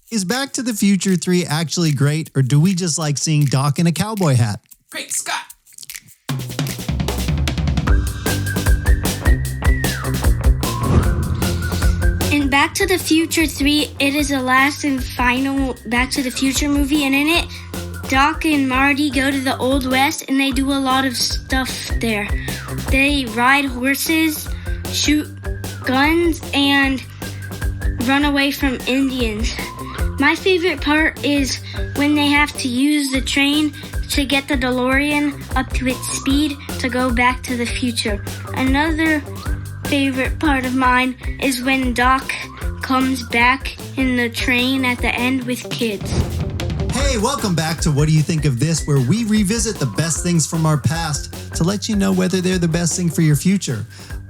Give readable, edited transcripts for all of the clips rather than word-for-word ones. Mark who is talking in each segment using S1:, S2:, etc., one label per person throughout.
S1: Is Back to the Future 3 actually great, or do we just like seeing Doc in a cowboy hat?
S2: Great Scott!
S3: In Back to the Future 3, it is the last and final Back to the Future movie, and in it, Doc and Marty go to the Old West, and they do a lot of stuff there. They ride horses, shoot guns, and run away from Indians. My favorite part is when they have to use the train to get the DeLorean up to its speed to go back to the future. Another favorite part of mine is when Doc comes back in the train at the end with kids.
S1: Hey, welcome back to What Do You Think of This, where we revisit the best things from our past to let you know whether they're the best thing for your future.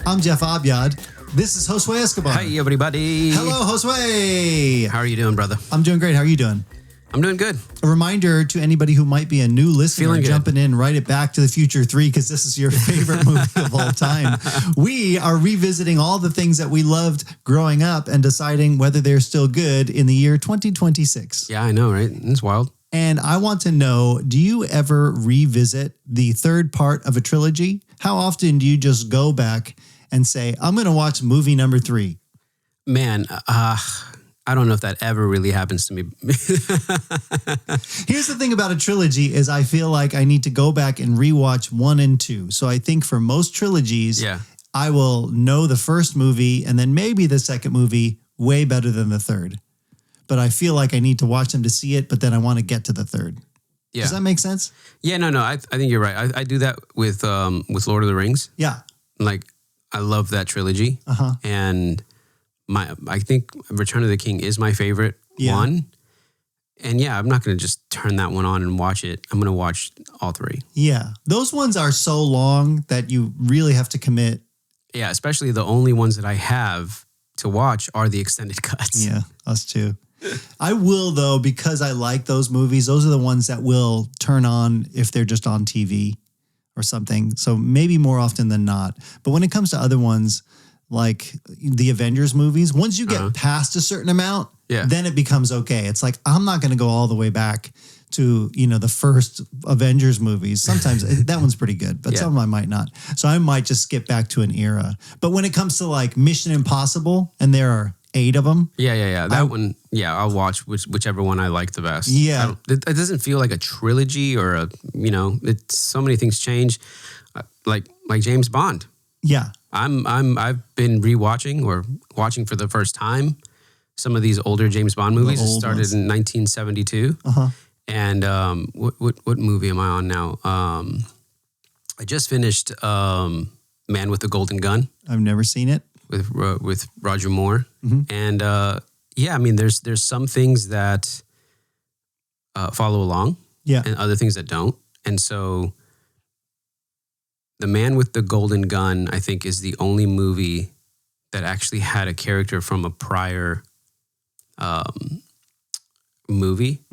S1: I'm Jeff Abyad. This is Josue Escobar.
S2: Hi, everybody.
S1: Hello, Josue.
S2: How are you doing, brother?
S1: I'm doing great. How are you doing?
S2: I'm doing good.
S1: A reminder to anybody who might be a new listener jumping in right at Back to the Future 3 because this is your favorite movie of all time. We are revisiting all the things that we loved growing up and deciding whether they're still good in the year 2026.
S2: Yeah, I know, right? It's wild.
S1: And I want to know, do you ever revisit the third part of a trilogy? How often do you just go back and say, I'm going to watch movie number 3?
S2: Man, I don't know if that ever really happens to me.
S1: Here's the thing about a trilogy is I feel like I need to go back and rewatch 1 and 2. So I think for most trilogies, I will know the first movie and then maybe the second movie way better than the third. But I feel like I need to watch them to see it, but then I want to get to the third. Yeah. Does that make sense?
S2: Yeah, no. I think you're right. I do that with Lord of the Rings.
S1: Yeah.
S2: Like, I love that trilogy. And I think Return of the King is my favorite one. And yeah, I'm not going to just turn that one on and watch it. I'm going to watch all 3.
S1: Yeah. Those ones are so long that you really have to commit.
S2: Yeah, especially the only ones that I have to watch are the extended cuts.
S1: Yeah, us too. I will, though, because I like those movies. Those are the ones that will turn on if they're just on TV or something. So maybe more often than not. But when it comes to other ones, like the Avengers movies, once you get past a certain amount, then it becomes okay. It's like, I'm not going to go all the way back to, the first Avengers movies. Sometimes that one's pretty good, but some of them I might not. So I might just skip back to an era. But when it comes to like Mission Impossible, and there are 8 of them.
S2: Yeah. That one, I'll watch whichever one I like the best.
S1: Yeah.
S2: It doesn't feel like a trilogy or it's so many things change. Like James Bond.
S1: Yeah.
S2: I've been rewatching or watching for the first time some of these older James Bond movies. It started in 1972. And what movie am I on now? I just finished Man with the Golden Gun.
S1: I've never seen it.
S2: With Roger Moore. And there's some things that follow along and other things that don't. And so The Man with the Golden Gun, I think, is the only movie that actually had a character from a prior movie.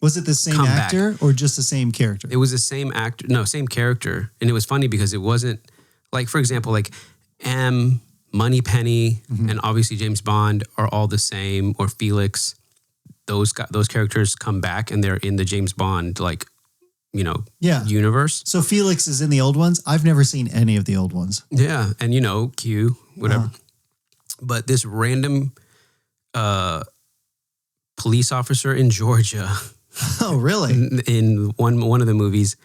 S1: Was it the same actor or just the same character?
S2: It was the same actor. No, same character. And it was funny because it wasn't, like, for example, like M, Moneypenny, and obviously James Bond are all the same, or Felix. Those characters come back and they're in the James Bond, universe.
S1: So Felix is in the old ones? I've never seen any of the old ones.
S2: Yeah, and Q, whatever. But this random police officer in Georgia.
S1: Oh, really?
S2: In one of the movies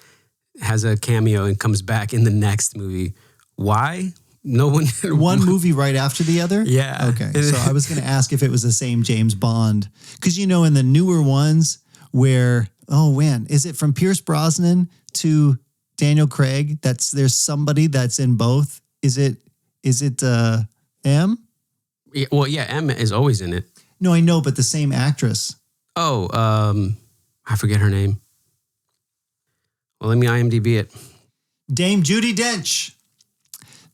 S2: has a cameo and comes back in the next movie. Why? No one.
S1: One movie right after the other?
S2: Yeah.
S1: Okay. So I was going to ask if it was the same James Bond. Because, in the newer ones where, is it from Pierce Brosnan to Daniel Craig? There's somebody that's in both. Is it M?
S2: Yeah, well, yeah, M is always in it.
S1: No, I know, but the same actress.
S2: Oh, I forget her name. Well, let me IMDb it.
S1: Dame Judi Dench.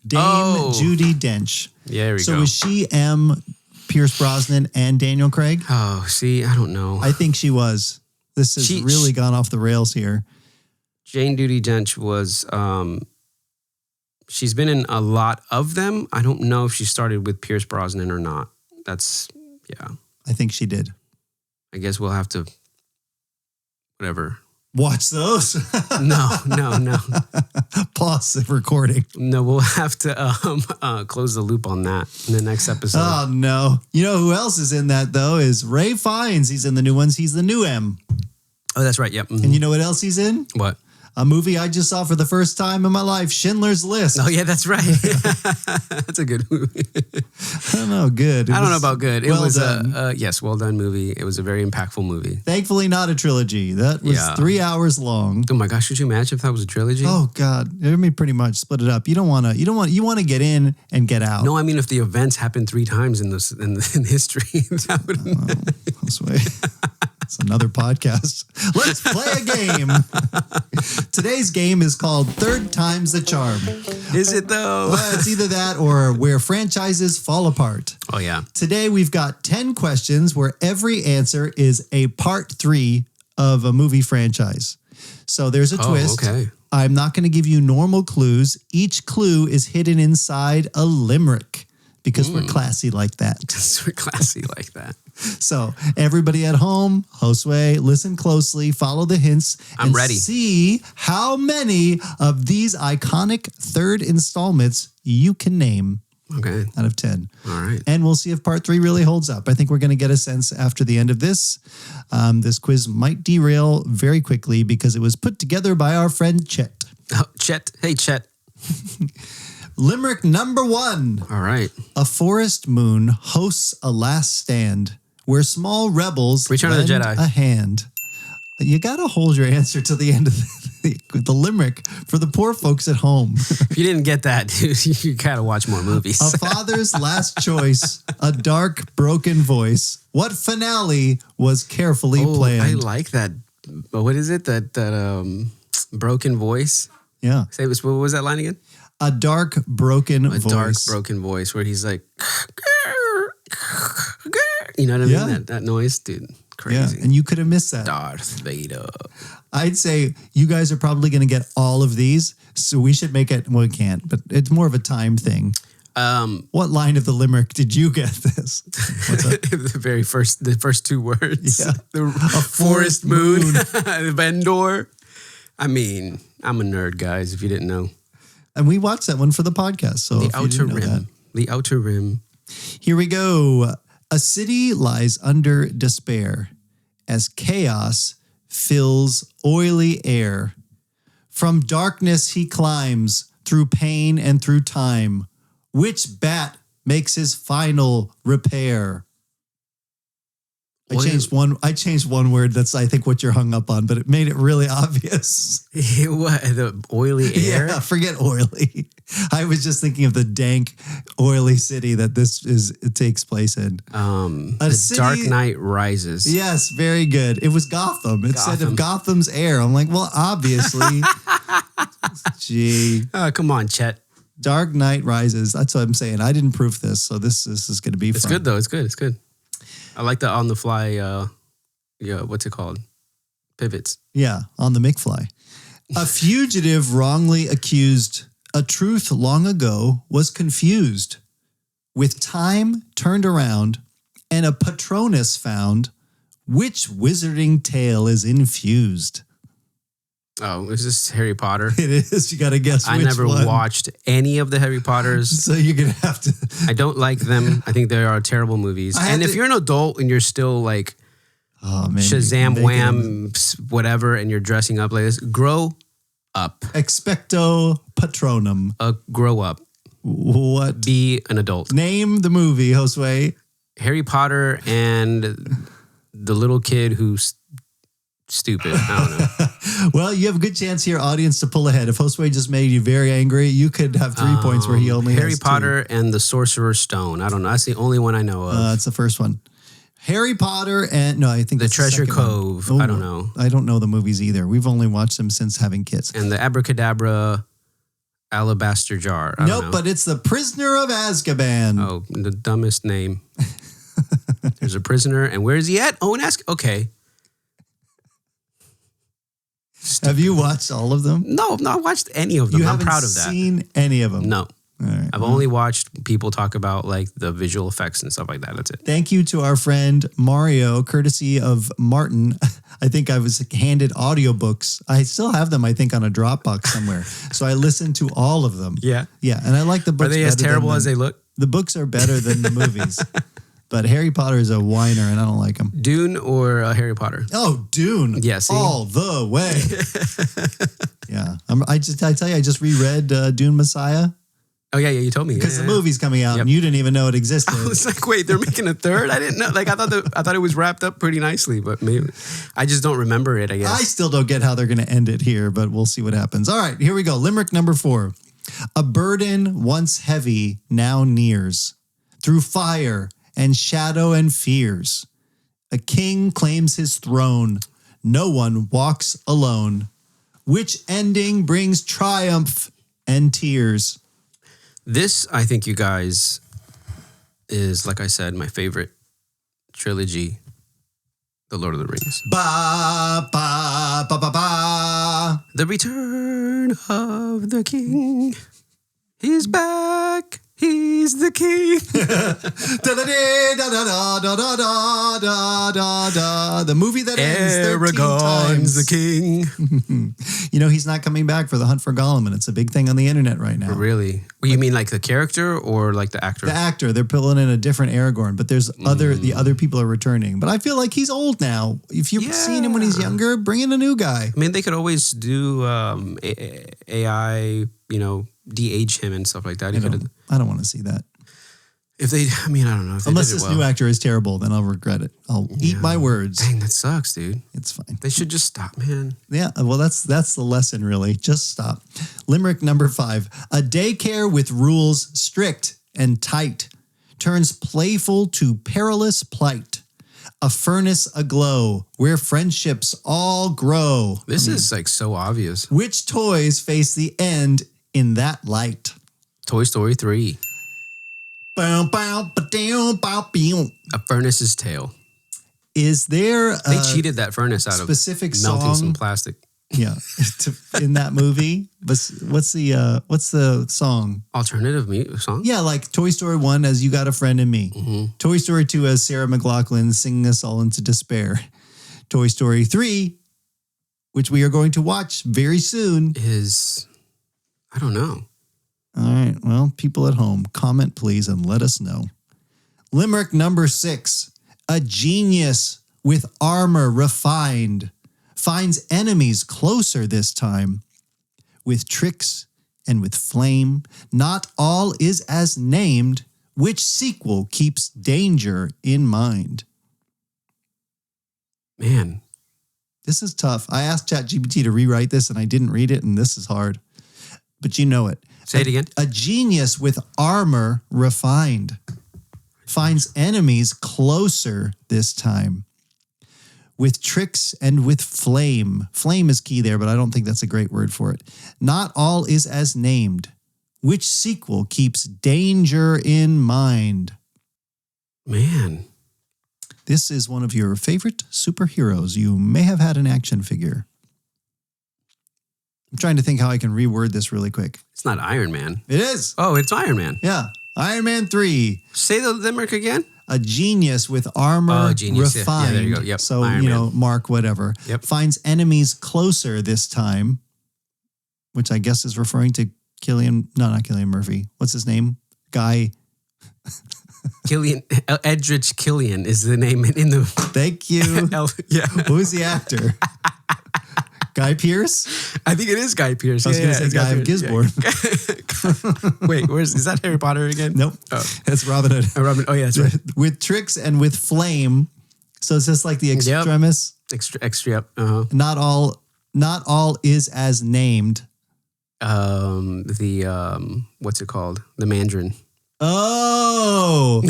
S1: Judi Dench.
S2: Yeah, there we go.
S1: So was she M, Pierce Brosnan, and Daniel Craig?
S2: Oh, see, I don't know.
S1: I think she was. This has really gone off the rails here.
S2: Jane Judi Dench was, she's been in a lot of them. I don't know if she started with Pierce Brosnan or not. I think
S1: she did.
S2: I guess we'll have to, whatever.
S1: Watch those.
S2: No.
S1: Pause the recording.
S2: No, we'll have to close the loop on that in the next episode.
S1: Oh, no. You know who else is in that, though, is Ray Fiennes. He's in the new ones. He's the new M.
S2: Oh, that's right. Yep. Mm-hmm.
S1: And you know what else he's in?
S2: What?
S1: A movie I just saw for the first time in my life, Schindler's List.
S2: Oh, yeah, that's right. That's a good movie.
S1: I don't know, good.
S2: I don't know about good. It was
S1: done.
S2: yes, well done movie. It was a very impactful movie.
S1: Thankfully, not a trilogy. That was 3 hours long.
S2: Oh my gosh, could you imagine if that was a trilogy?
S1: Oh God, I mean, pretty much split it up. You want to get in and get out.
S2: No, I mean if the events happened 3 times in history, that would.
S1: This way. It's another podcast. Let's play a game. Today's game is called Third Time's the Charm.
S2: Is it though?
S1: Well, it's either that or where franchises fall apart.
S2: Oh yeah.
S1: Today we've got 10 questions where every answer is a part 3 of a movie franchise. So there's a twist.
S2: Okay.
S1: I'm not going to give you normal clues. Each clue is hidden inside a limerick because we're classy like that.
S2: We're classy like that.
S1: So everybody at home, Josue, listen closely, follow the hints.
S2: I'm ready.
S1: See how many of these iconic third installments you can name.
S2: Okay.
S1: Out of 10.
S2: All right.
S1: And we'll see if part 3 really holds up. I think we're going to get a sense after the end of this. This quiz might derail very quickly because it was put together by our friend Chet.
S2: Oh, Chet. Hey, Chet.
S1: Limerick number 1.
S2: All right.
S1: A forest moon hosts a last stand where small rebels
S2: Return of the
S1: lend
S2: Jedi.
S1: a hand. You got to hold your answer to the end of the limerick for the poor folks at home.
S2: If you didn't get that, dude, you got to watch more movies.
S1: A father's last choice, a dark, broken voice. What finale was carefully planned?
S2: I like that. What is it? That broken voice?
S1: Yeah.
S2: What was that line again?
S1: A dark, broken voice.
S2: A dark, broken voice where he's like, you know what I mean?
S1: Yeah.
S2: That noise, dude. Crazy.
S1: Yeah, and you could have missed that.
S2: Darth Vader.
S1: I'd say you guys are probably going to get all of these, so we should make it, well, we can't, but it's more of a time thing. What line of the limerick did you get this? What's up?
S2: the first 2 words.
S1: Yeah.
S2: A forest moon. Vendor. I mean, I'm a nerd, guys, if you didn't know.
S1: And we watched that one for the podcast. So
S2: The Outer Rim. The Outer Rim.
S1: Here we go. A city lies under despair as chaos fills oily air. From darkness he climbs through pain and through time. Which bat makes his final repair? I changed one word. That's, I think, what you're hung up on, but it made it really obvious.
S2: What? The oily air?
S1: Yeah, forget oily. I was just thinking of the dank, oily city that it takes place in.
S2: The Dark Knight Rises.
S1: Yes, very good. It was Gotham. It said of Gotham's air. I'm like, well, obviously. Gee.
S2: Oh, come on, Chet.
S1: Dark Knight Rises. That's what I'm saying. I didn't proof this, so this is going to be fun.
S2: It's good, though. It's good. It's good. I like the on-the-fly, what's it called? Pivots.
S1: Yeah, on the McFly. A fugitive wrongly accused, a truth long ago was confused. With time turned around and a Patronus found, which wizarding tale is infused?
S2: Oh, is this Harry Potter?
S1: It is. You got to guess which one.
S2: I never watched any of the Harry Potters.
S1: So you're going to have to.
S2: I don't like them. I think they are terrible movies. And if you're an adult and you're still like Shazam, Wham, whatever, and you're dressing up like this, grow up.
S1: Expecto Patronum.
S2: Grow up.
S1: What?
S2: Be an adult.
S1: Name the movie, Josue.
S2: Harry Potter and the little kid who's stupid. I don't know.
S1: Well, you have a good chance here, audience, to pull ahead. If Josue just made you very angry, you could have 3 points where he only
S2: Harry
S1: has
S2: Potter and the Sorcerer's Stone. I don't know. That's the only one I know of.
S1: That's the first one. Harry Potter and I think
S2: the
S1: that's
S2: Treasure
S1: the second
S2: Cove.
S1: one. Oh,
S2: I don't know.
S1: I don't know the movies either. We've only watched them since having kids.
S2: And the Abracadabra Alabaster Jar. I don't know.
S1: But it's the Prisoner of Azkaban.
S2: Oh, the dumbest name. There's a prisoner, and where is he at? Oh, in Azkaban. Okay.
S1: Have you watched all of them?
S2: No, I've not watched any of them. I'm proud of that.
S1: Seen any of them?
S2: No.
S1: right,
S2: I've only watched people talk about like the visual effects and stuff like that. That's it.
S1: Thank you to our friend Mario, courtesy of Martin. I think I was handed audiobooks. I still have them, I think, on a Dropbox somewhere. So I listened to all of them.
S2: Yeah.
S1: Yeah, and I like the books.
S2: Are they as terrible as they look?
S1: The books are better than the movies. But Harry Potter is a whiner, and I don't like him.
S2: Dune or Harry Potter?
S1: Oh, Dune.
S2: Yeah, see?
S1: All the way. Yeah. I tell you, I just reread Dune Messiah.
S2: Oh, yeah, you told me.
S1: Because the movie's coming out, and you didn't even know it existed.
S2: I was like, wait, they're making a third? I didn't know. Like, I thought it was wrapped up pretty nicely, but maybe I just don't remember it, I guess.
S1: I still don't get how they're going to end it here, but we'll see what happens. All right, here we go. Limerick number 4. A burden once heavy now nears. Through fire and shadow and fears. A king claims his throne. No one walks alone. Which ending brings triumph and tears?
S2: This, I think, you guys, is, like I said, my favorite trilogy, The Lord of the Rings.
S1: Ba, ba, ba, ba, ba.
S2: The Return of the King. He's back. He's the king.
S1: The movie that ends 13 times.
S2: the king.
S1: You know, he's not coming back for The Hunt for Gollum, and it's a big thing on the internet right now.
S2: Really? Well, you mean like the character or like the actor?
S1: The actor. They're pulling in a different Aragorn, but there's the other people are returning. But I feel like he's old now. If you've seen him when he's younger, bring in a new guy.
S2: I mean, they could always do AI, de-age him and stuff like that.
S1: I don't want to see that.
S2: If they, I don't know. If they
S1: Unless
S2: did it
S1: this
S2: well.
S1: new actor is terrible, then I'll regret it. I'll eat my words.
S2: Dang, that sucks, dude.
S1: It's fine.
S2: They should just stop, man.
S1: Yeah, well, that's the lesson, really. Just stop. Limerick number 5. A daycare with rules strict and tight turns playful to perilous plight. A furnace aglow where friendships all grow.
S2: This is like so obvious.
S1: Which toys face the end in that light?
S2: Toy Story 3. A Furnace's Tale.
S1: Is there
S2: They cheated that furnace out
S1: specific
S2: of melting
S1: song?
S2: some plastic.
S1: Yeah, in that movie. But what's the song?
S2: Alternative song?
S1: Yeah, like Toy Story 1 as You Got a Friend in Me.
S2: Mm-hmm.
S1: Toy Story 2 as Sarah McLachlan singing us all into despair. Toy Story 3, which we are going to watch very soon.
S2: Is, I don't know.
S1: All right, well, people at home, comment please and let us know. Limerick number 6. A genius with armor refined finds enemies closer this time. With tricks and with flame, not all is as named. Which sequel keeps danger in mind?
S2: Man.
S1: This is tough. I asked ChatGPT to rewrite this and I didn't read it, and this is hard. But you know it.
S2: Say it again.
S1: A genius with armor refined finds enemies closer this time. With tricks and with flame. Flame is key there, but I don't think that's a great word for it. Not all is as named. Which sequel keeps danger in mind?
S2: Man.
S1: This is one of your favorite superheroes. You may have had an action figure. I'm trying to think how I can reword this really quick.
S2: It's not Iron Man.
S1: It is.
S2: Oh, it's Iron Man.
S1: Yeah. Iron Man 3.
S2: Say the limerick again.
S1: A genius with armor
S2: genius.
S1: refined.
S2: Yeah, there you go. Yep.
S1: So,
S2: Iron Man.
S1: Mark, whatever.
S2: Yep.
S1: Finds enemies closer this time, which I guess is referring to not Cillian Murphy. What's his name? Guy.
S2: Edrich Killian is the name in the...
S1: Thank you.
S2: Yeah.
S1: Who's the actor? Guy Pearce?
S2: I think it is Guy Pearce.
S1: I was going to say Guy of Gisborne.
S2: Yeah. Wait, is that Harry Potter again?
S1: Nope.
S2: Oh.
S1: That's Robin Hood.
S2: Oh, yeah, that's right.
S1: With tricks and with flame. So it's just like the extremis.
S2: Extra. Uh-huh.
S1: Not all is as named.
S2: What's it called? The Mandarin.
S1: Oh,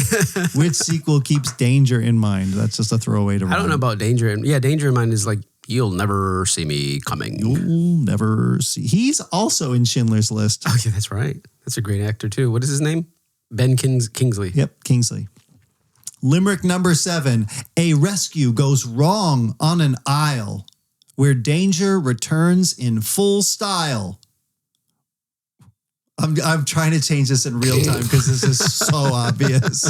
S1: which sequel keeps danger in mind? That's just a throwaway to rhyme.
S2: I don't know about danger. Danger in mind is like, you'll never see me coming.
S1: You'll never see. He's also in Schindler's List.
S2: Oh, yeah, that's right. That's a great actor too. What is his name? Ben Kingsley.
S1: Yep, Kingsley. Limerick number 7. A rescue goes wrong on an isle where danger returns in full style. I'm trying to change this in real time because this is so obvious.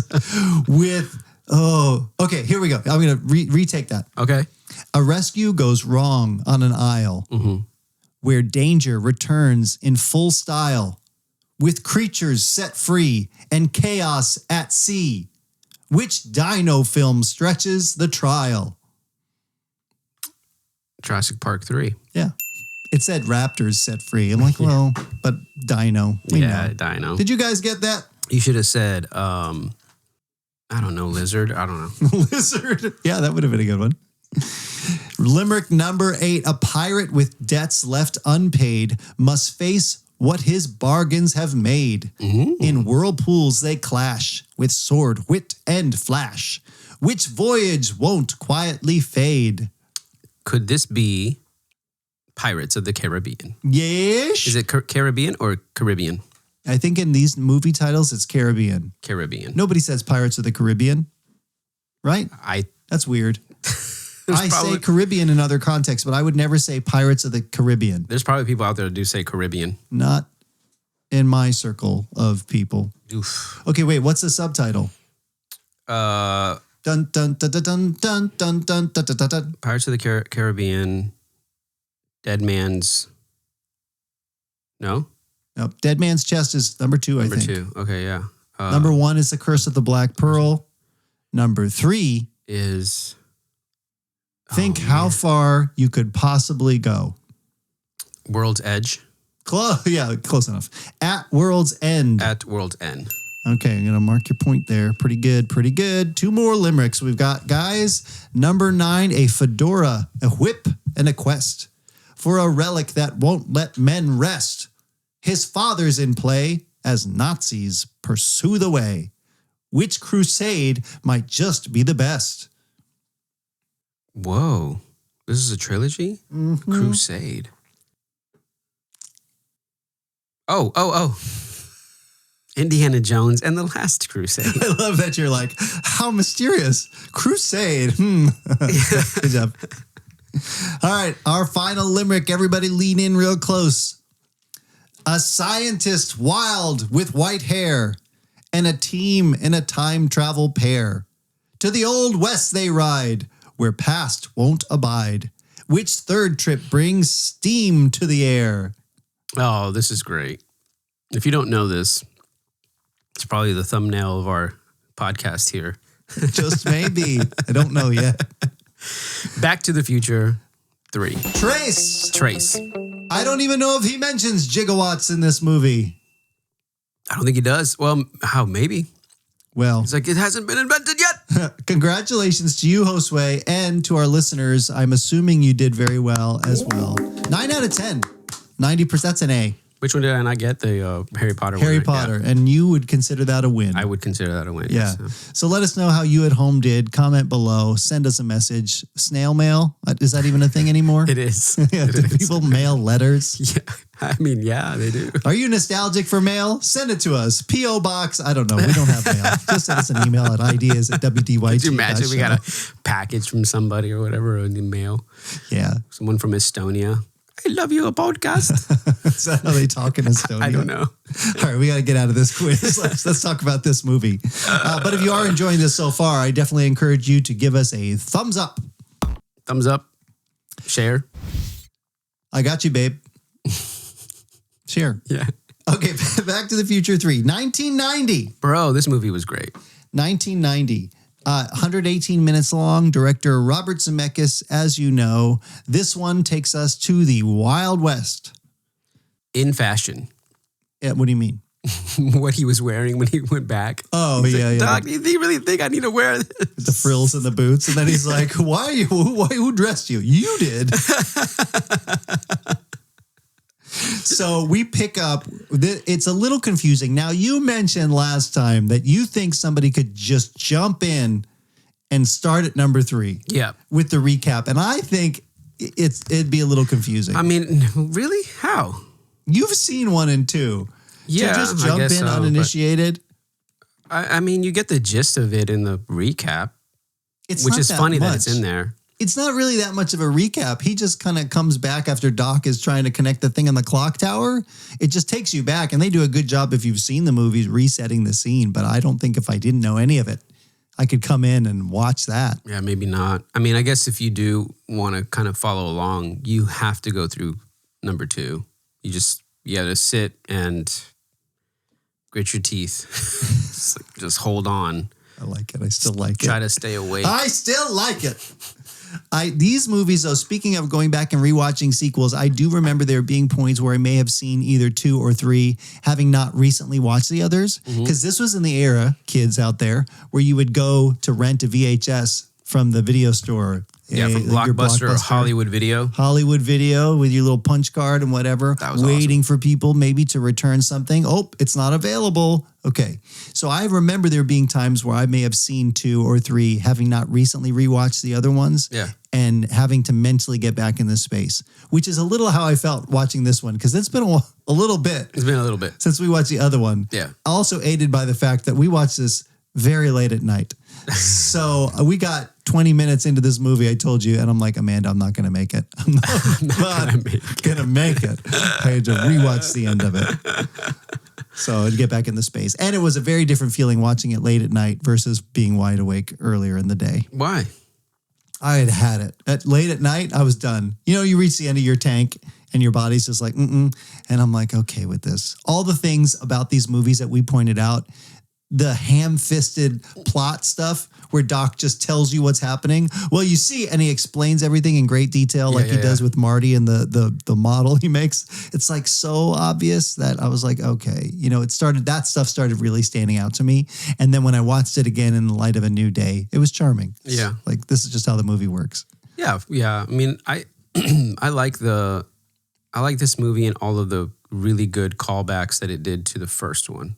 S1: Okay, here we go. I'm going to retake that.
S2: Okay.
S1: A rescue goes wrong on an aisle where danger returns in full style with creatures set free and chaos at sea. Which dino film stretches the trial?
S2: Jurassic Park 3.
S1: Yeah. It said raptors set free. I'm like, well, but dino. We know.
S2: Dino.
S1: Did you guys get that?
S2: You should have said, I don't know, lizard. I don't know.
S1: Lizard. Yeah, that would have been a good one. Limerick number 8. A pirate with debts left unpaid must face what his bargains have made. In whirlpools they clash with sword, wit, and flash. Which voyage won't quietly fade?
S2: Could this be Pirates of the Caribbean?
S1: Yes.
S2: Is it Caribbean or Caribbean?
S1: I think in these movie titles, it's Caribbean.
S2: Caribbean.
S1: Nobody says Pirates of the Caribbean, right? That's weird. Say Caribbean in other contexts, but I would never say Pirates of the Caribbean.
S2: There's probably people out there that do say Caribbean.
S1: Not in my circle of people.
S2: Oof.
S1: Okay, wait. What's the subtitle?
S2: Dun
S1: dun dun dun dun dun dun dun dun dun dun.
S2: Pirates of the Caribbean. Dead Man's. No.
S1: Nope. Dead Man's Chest is number 2.
S2: Number
S1: I think.
S2: 2. Okay, yeah.
S1: Number 1 is The Curse of the Black Pearl. Number 3
S2: is.
S1: Think how far you could possibly go.
S2: World's Edge.
S1: Yeah, close enough. At World's End.
S2: At World's End.
S1: Okay, I'm going to mark your point there. Pretty good, pretty good. 2 more limericks we've got, guys. Number 9, a fedora, a whip, and a quest for a relic that won't let men rest. His father's in play as Nazis pursue the way. Which crusade might just be the best?
S2: Whoa. This is a trilogy? Crusade. Oh. Indiana Jones and the Last Crusade.
S1: I love that you're like, how mysterious. Crusade. Good job. All right, our final limerick. Everybody lean in real close. A scientist wild with white hair and a team in a time travel pair. To the old west they ride, where past won't abide. Which third trip brings steam to the air?
S2: Oh, this is great. If you don't know this, it's probably the thumbnail of our podcast here.
S1: Just maybe. I don't know yet.
S2: Back to the Future 3.
S1: Trace. I don't even know if he mentions gigawatts in this movie.
S2: I don't think he does. Well, how? Maybe.
S1: Well,
S2: it's like it hasn't been invented yet.
S1: Congratulations to you, Josue, and to our listeners. I'm assuming you did very well as well. 9 out of 10. 90%. That's an A.
S2: Which one did I not get? The Harry Potter one.
S1: Harry Potter. Yeah. And you would consider that a win.
S2: I would consider that a win.
S1: Yeah.
S2: Yes.
S1: So let us know how you at home did. Comment below. Send us a message. Snail mail. Is that even a thing anymore?
S2: It is.
S1: Yeah. Do people mail letters?
S2: Yeah. I mean, yeah, they do.
S1: Are you nostalgic for mail? Send it to us. P.O. Box. I don't know. We don't have mail. Just send us an email at ideas@wdyt.show.
S2: Could you imagine we got a package from somebody or whatever in the mail?
S1: Yeah.
S2: Someone from Estonia. I love you, a podcast.
S1: Is that how they talk in Estonia?
S2: I don't know.
S1: All right, we got to get out of this quiz. Let's talk about this movie. But if you are enjoying this so far, I definitely encourage you to give us a thumbs up.
S2: Thumbs up. Share.
S1: I got you, babe. Share.
S2: Yeah.
S1: Okay, Back to the Future 3. 1990.
S2: Bro, this movie was great.
S1: 1990. 118 minutes long. Director Robert Zemeckis, as you know. This one takes us to the Wild West.
S2: In fashion.
S1: Yeah, what do you mean?
S2: What he was wearing when he went back.
S1: Oh, yeah,
S2: like,
S1: yeah.
S2: Doc, do you really think I need to wear this?
S1: With the frills and the boots. And then he's like, who dressed you? You did. So we pick up, it's a little confusing. Now, you mentioned last time that you think somebody could just jump in and start at number 3.
S2: Yeah.
S1: With the recap. And I think it'd be a little confusing.
S2: I mean, really? How?
S1: You've seen 1 and 2.
S2: Yeah.
S1: To just jump in uninitiated.
S2: I mean, you get the gist of it in the recap, which is funny that it's in there.
S1: It's not really that much of a recap. He just kind of comes back after Doc is trying to connect the thing on the clock tower. It just takes you back, and they do a good job if you've seen the movies resetting the scene, but I don't think if I didn't know any of it, I could come in and watch that.
S2: Yeah, maybe not. I mean, I guess if you do want to kind of follow along, you have to go through number 2. You got to sit and grit your teeth. just hold on.
S1: I like it. I still like it.
S2: Try to stay awake.
S1: I still like it. These movies, though, speaking of going back and rewatching sequels, I do remember there being points where I may have seen either 2 or 3, having not recently watched the others. Because this was in the era, kids out there, where you would go to rent a VHS from the video store.
S2: Yeah, from Blockbuster or Hollywood Video.
S1: Hollywood Video with your little punch card and whatever.
S2: That was
S1: waiting
S2: awesome.
S1: for people maybe to return something. Oh, it's not available. Okay. So I remember there being times where I may have seen 2 or 3, having not recently rewatched the other ones.
S2: Yeah.
S1: And having to mentally get back in this space, which is a little how I felt watching this one, because it's been a little bit.
S2: It's been a little bit.
S1: Since we watched the other one.
S2: Yeah.
S1: Also aided by the fact that we watched this very late at night. So we got 20 minutes into this movie, I told you, and I'm like, Amanda, I'm not going to make it. I'm not going to make it. I had to rewatch the end of it. So to get back in the space. And it was a very different feeling watching it late at night versus being wide awake earlier in the day.
S2: Why?
S1: I had it. Late at night, I was done. You know, you reach the end of your tank and your body's just like, And I'm like, okay with this. All the things about these movies that we pointed out, the ham-fisted plot stuff where Doc just tells you what's happening. Well, you see, and he explains everything in great detail like he does with Marty and the model he makes. It's like so obvious that I was like, okay, you know, that stuff started really standing out to me. And then when I watched it again in the light of a new day, it was charming.
S2: Yeah.
S1: Like, this is just how the movie works.
S2: Yeah. I mean, I like this movie and all of the really good callbacks that it did to the first one.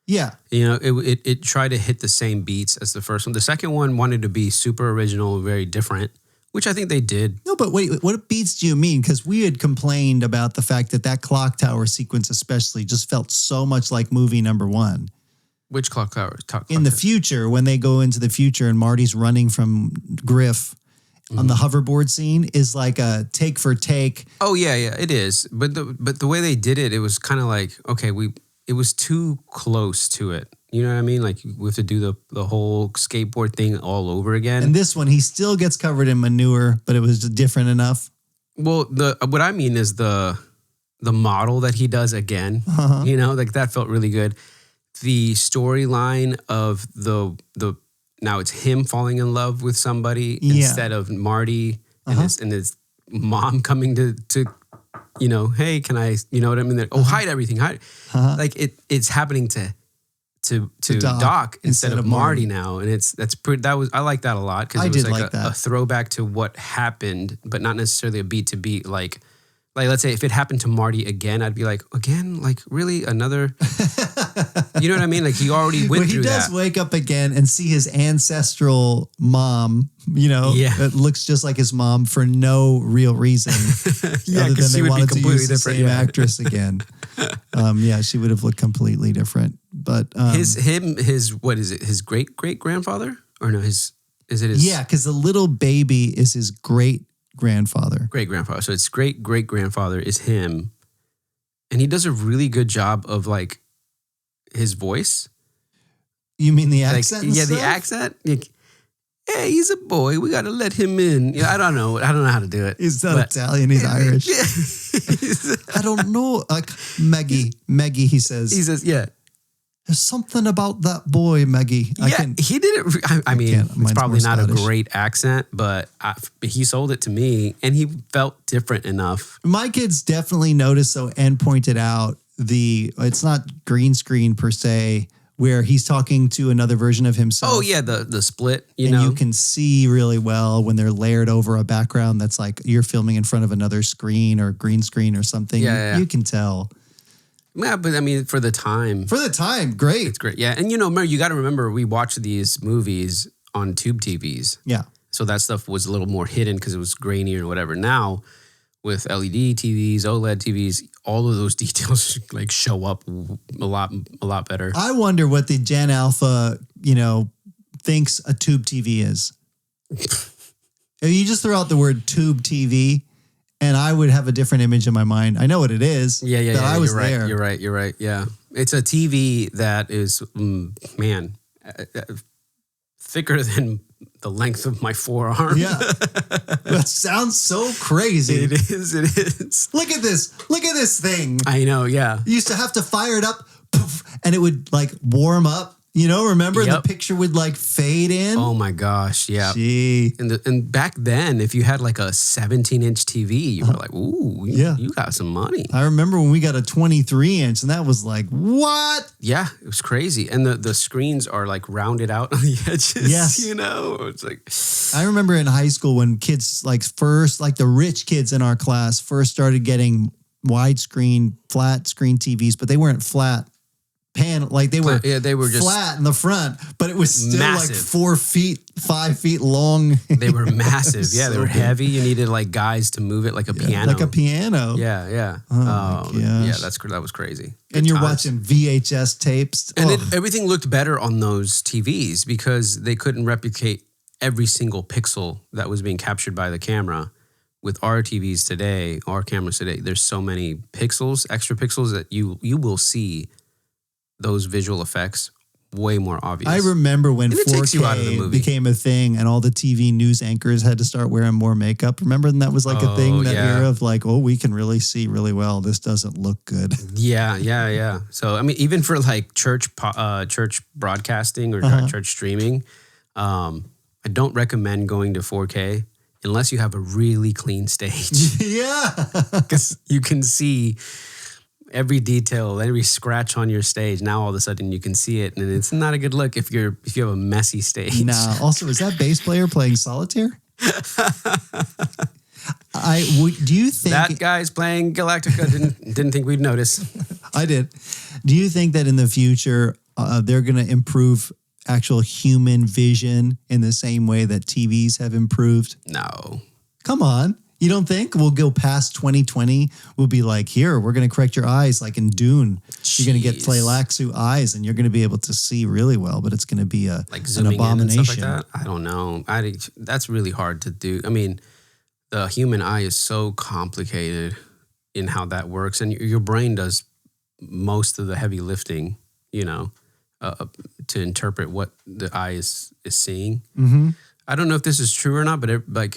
S1: Yeah.
S2: You know, it tried to hit the same beats as the first one. The second one wanted to be super original, very different, which I think they did.
S1: No, but wait, what beats do you mean? Because we had complained about the fact that clock tower sequence especially just felt so much like movie number 1.
S2: Which clock tower?
S1: In the future, when they go into the future and Marty's running from Griff on the hoverboard scene is like a take for take.
S2: Oh, yeah, it is. But the way they did it, it was kind of like, okay, it was too close to it. You know what I mean? Like we have to do the whole skateboard thing all over again.
S1: And this one, he still gets covered in manure, but it was different enough.
S2: Well, what I mean is the model that he does again. You know, like that felt really good. The storyline of the now it's him falling in love with somebody instead of Marty and his mom coming to. You know, hey, can I? You know what I mean? Hide everything, hide. Like it's happening to Doc instead of Marty now, and I like that a lot because it was like a throwback to what happened, but not necessarily a beat to beat. Like let's say if it happened to Marty again, I'd be like, again, like really another. You know what I mean? Like he already went through that. He does
S1: wake up again and see his ancestral mom. You know, that looks just like his mom for no real reason. Other than they wanted to use the same actress again. She would have looked completely different. But
S2: his what is it? His great grandfather or no? Is it his?
S1: Yeah, because the little baby is his great grandfather.
S2: Great grandfather. So it's great grandfather is him, and he does a really good job of like his voice.
S1: You mean the accent?
S2: Like, the accent. Like, hey, he's a boy. We got to let him in. Yeah, I don't know how to do it.
S1: He's not Italian. He's Irish. I don't know. Like Maggie, he says.
S2: He says, yeah.
S1: There's something about that boy, Maggie.
S2: He did it. I mean, it's probably not a great accent, but he sold it to me, and he felt different enough.
S1: My kids definitely noticed, though, and pointed out it's not green screen per se, where he's talking to another version of himself.
S2: Oh, yeah, the split,
S1: you can see really well when they're layered over a background that's like you're filming in front of another screen or green screen or something. Yeah. You can tell.
S2: Yeah, but I mean, for the time.
S1: Great.
S2: It's great. Yeah, and you got to remember, we watched these movies on tube TVs.
S1: Yeah.
S2: So that stuff was a little more hidden because it was grainy or whatever. Now, with LED TVs, OLED TVs, all of those details like show up a lot better.
S1: I wonder what the Gen Alpha, thinks a tube TV is. You just throw out the word tube TV, and I would have a different image in my mind. I know what it is.
S2: Yeah.
S1: I was
S2: right,
S1: there.
S2: You're right. Yeah. It's a TV that is, thicker than the length of my forearm.
S1: Yeah. That sounds so crazy.
S2: It is.
S1: Look at this thing.
S2: I know, yeah.
S1: You used to have to fire it up, poof, and it would like warm up. Remember the picture would like fade in?
S2: Oh my gosh, yeah.
S1: Gee.
S2: And back then, if you had like a 17-inch TV, you were like, ooh, you got some money.
S1: I remember when we got a 23-inch, and that was like, what?
S2: Yeah, it was crazy. And the screens are like rounded out on the edges.
S1: Yes.
S2: It's like...
S1: I remember in high school when kids the rich kids in our class first started getting widescreen, flat screen TVs, but they weren't flat. They were just flat in the front, but it was still massive. Like 4 feet, 5 feet long.
S2: They were massive. Yeah, they were heavy. You needed like guys to move it like a piano.
S1: Like a piano.
S2: Yeah.
S1: Oh
S2: yeah, that was crazy.
S1: And you're watching VHS tapes.
S2: And everything looked better on those TVs because they couldn't replicate every single pixel that was being captured by the camera. With our TVs today, our cameras today, there's so many pixels, extra pixels that you will see those visual effects way more obvious.
S1: I remember when 4K became a thing and all the TV news anchors had to start wearing more makeup. Remember when that was like a thing, that era of like, we can really see really well. This doesn't look good.
S2: Yeah. So, I mean, even for like church broadcasting or church streaming, I don't recommend going to 4K unless you have a really clean stage.
S1: Yeah.
S2: Because you can see every detail, every scratch on your stage. Now all of a sudden you can see it, and it's not a good look if you have a messy stage.
S1: Nah. Also, is that bass player playing solitaire? Do you think
S2: that guy's playing Galactica? Didn't think we'd notice.
S1: I did. Do you think that in the future they're going to improve actual human vision in the same way that TVs have improved?
S2: No.
S1: Come on. You don't think we'll go past 2020? We'll be like, here, we're going to correct your eyes like in Dune. Jeez. You're going to get Tleilaxu eyes and you're going to be able to see really well, but it's going to be an abomination.
S2: And stuff like that? I don't know. That's really hard to do. I mean, the human eye is so complicated in how that works, and your brain does most of the heavy lifting, to interpret what the eye is seeing. Mm-hmm. I don't know if this is true or not, but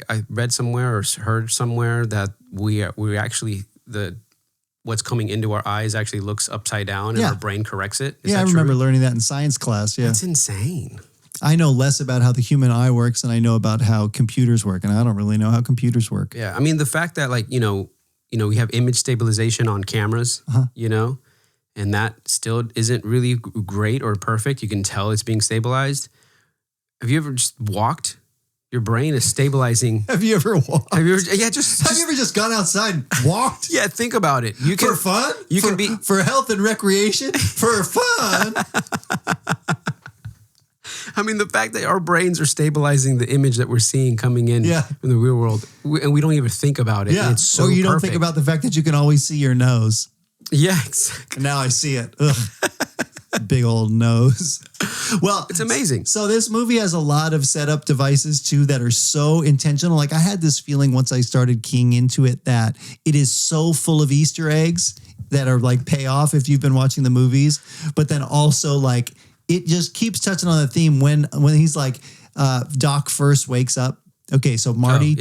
S2: I read somewhere or heard somewhere that we actually what's coming into our eyes actually looks upside down and our brain corrects it.
S1: I remember learning that in science class. Yeah,
S2: that's insane.
S1: I know less about how the human eye works than I know about how computers work, and I don't really know how computers work.
S2: Yeah, I mean the fact that we have image stabilization on cameras, and that still isn't really great or perfect. You can tell it's being stabilized. Have you ever just walked? Your brain is stabilizing.
S1: Have you ever walked?
S2: Have you ever
S1: just gone outside and walked?
S2: Yeah, think about it.
S1: For fun? For health and recreation? For fun?
S2: I mean, the fact that our brains are stabilizing the image that we're seeing coming in from the real world, and we don't even think about it.
S1: Yeah.
S2: It's so
S1: or you don't
S2: perfect.
S1: think about the fact that you can always see your nose.
S2: Yeah, exactly.
S1: Now I see it. Ugh. Big old nose. Well,
S2: it's amazing.
S1: So this movie has a lot of setup devices too that are so intentional. Like I had this feeling once I started keying into it that it is so full of Easter eggs that are like payoff if you've been watching the movies, but then also like it just keeps touching on the theme when he's like Doc first wakes up. Okay, so Marty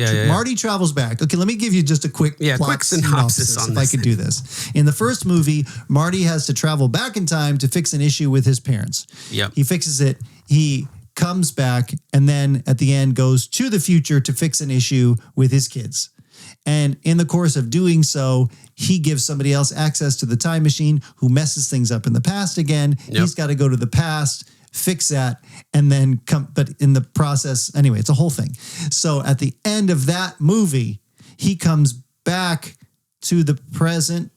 S1: travels back. Okay, let me give you just a quick plot synopsis on this. If I could do this. In the first movie, Marty has to travel back in time to fix an issue with his parents.
S2: Yep.
S1: He fixes it. He comes back and then at the end goes to the future to fix an issue with his kids. And in the course of doing so, he gives somebody else access to the time machine who messes things up in the past again. Yep. He's got to go to the past, fix that, and then come. But in the process, anyway, it's a whole thing. So at the end of that movie, he comes back to the present.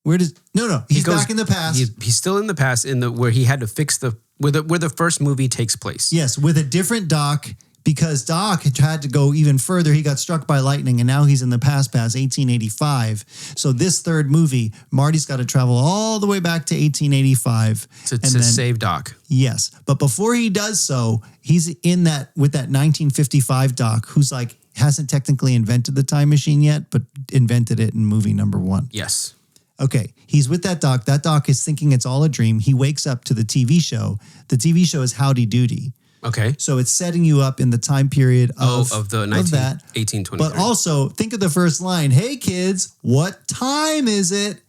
S1: He's back in the past.
S2: He's still in the past where he had to fix where the first movie takes place.
S1: Yes, with a different Doc. Because Doc had to go even further. He got struck by lightning, and now he's in the past 1885. So this third movie, Marty's got to travel all the way back to 1885.
S2: To save Doc.
S1: Yes. But before he does so, he's in that with that 1955 Doc who's like hasn't technically invented the time machine yet, but invented it in movie number 1.
S2: Yes.
S1: Okay, he's with that doc. That doc is thinking it's all a dream. He wakes up to the TV show. The TV show is Howdy Doody.
S2: Okay.
S1: So it's setting you up in the time period of
S2: the 1823.
S1: But also, think of the first line. Hey, kids, what time is it?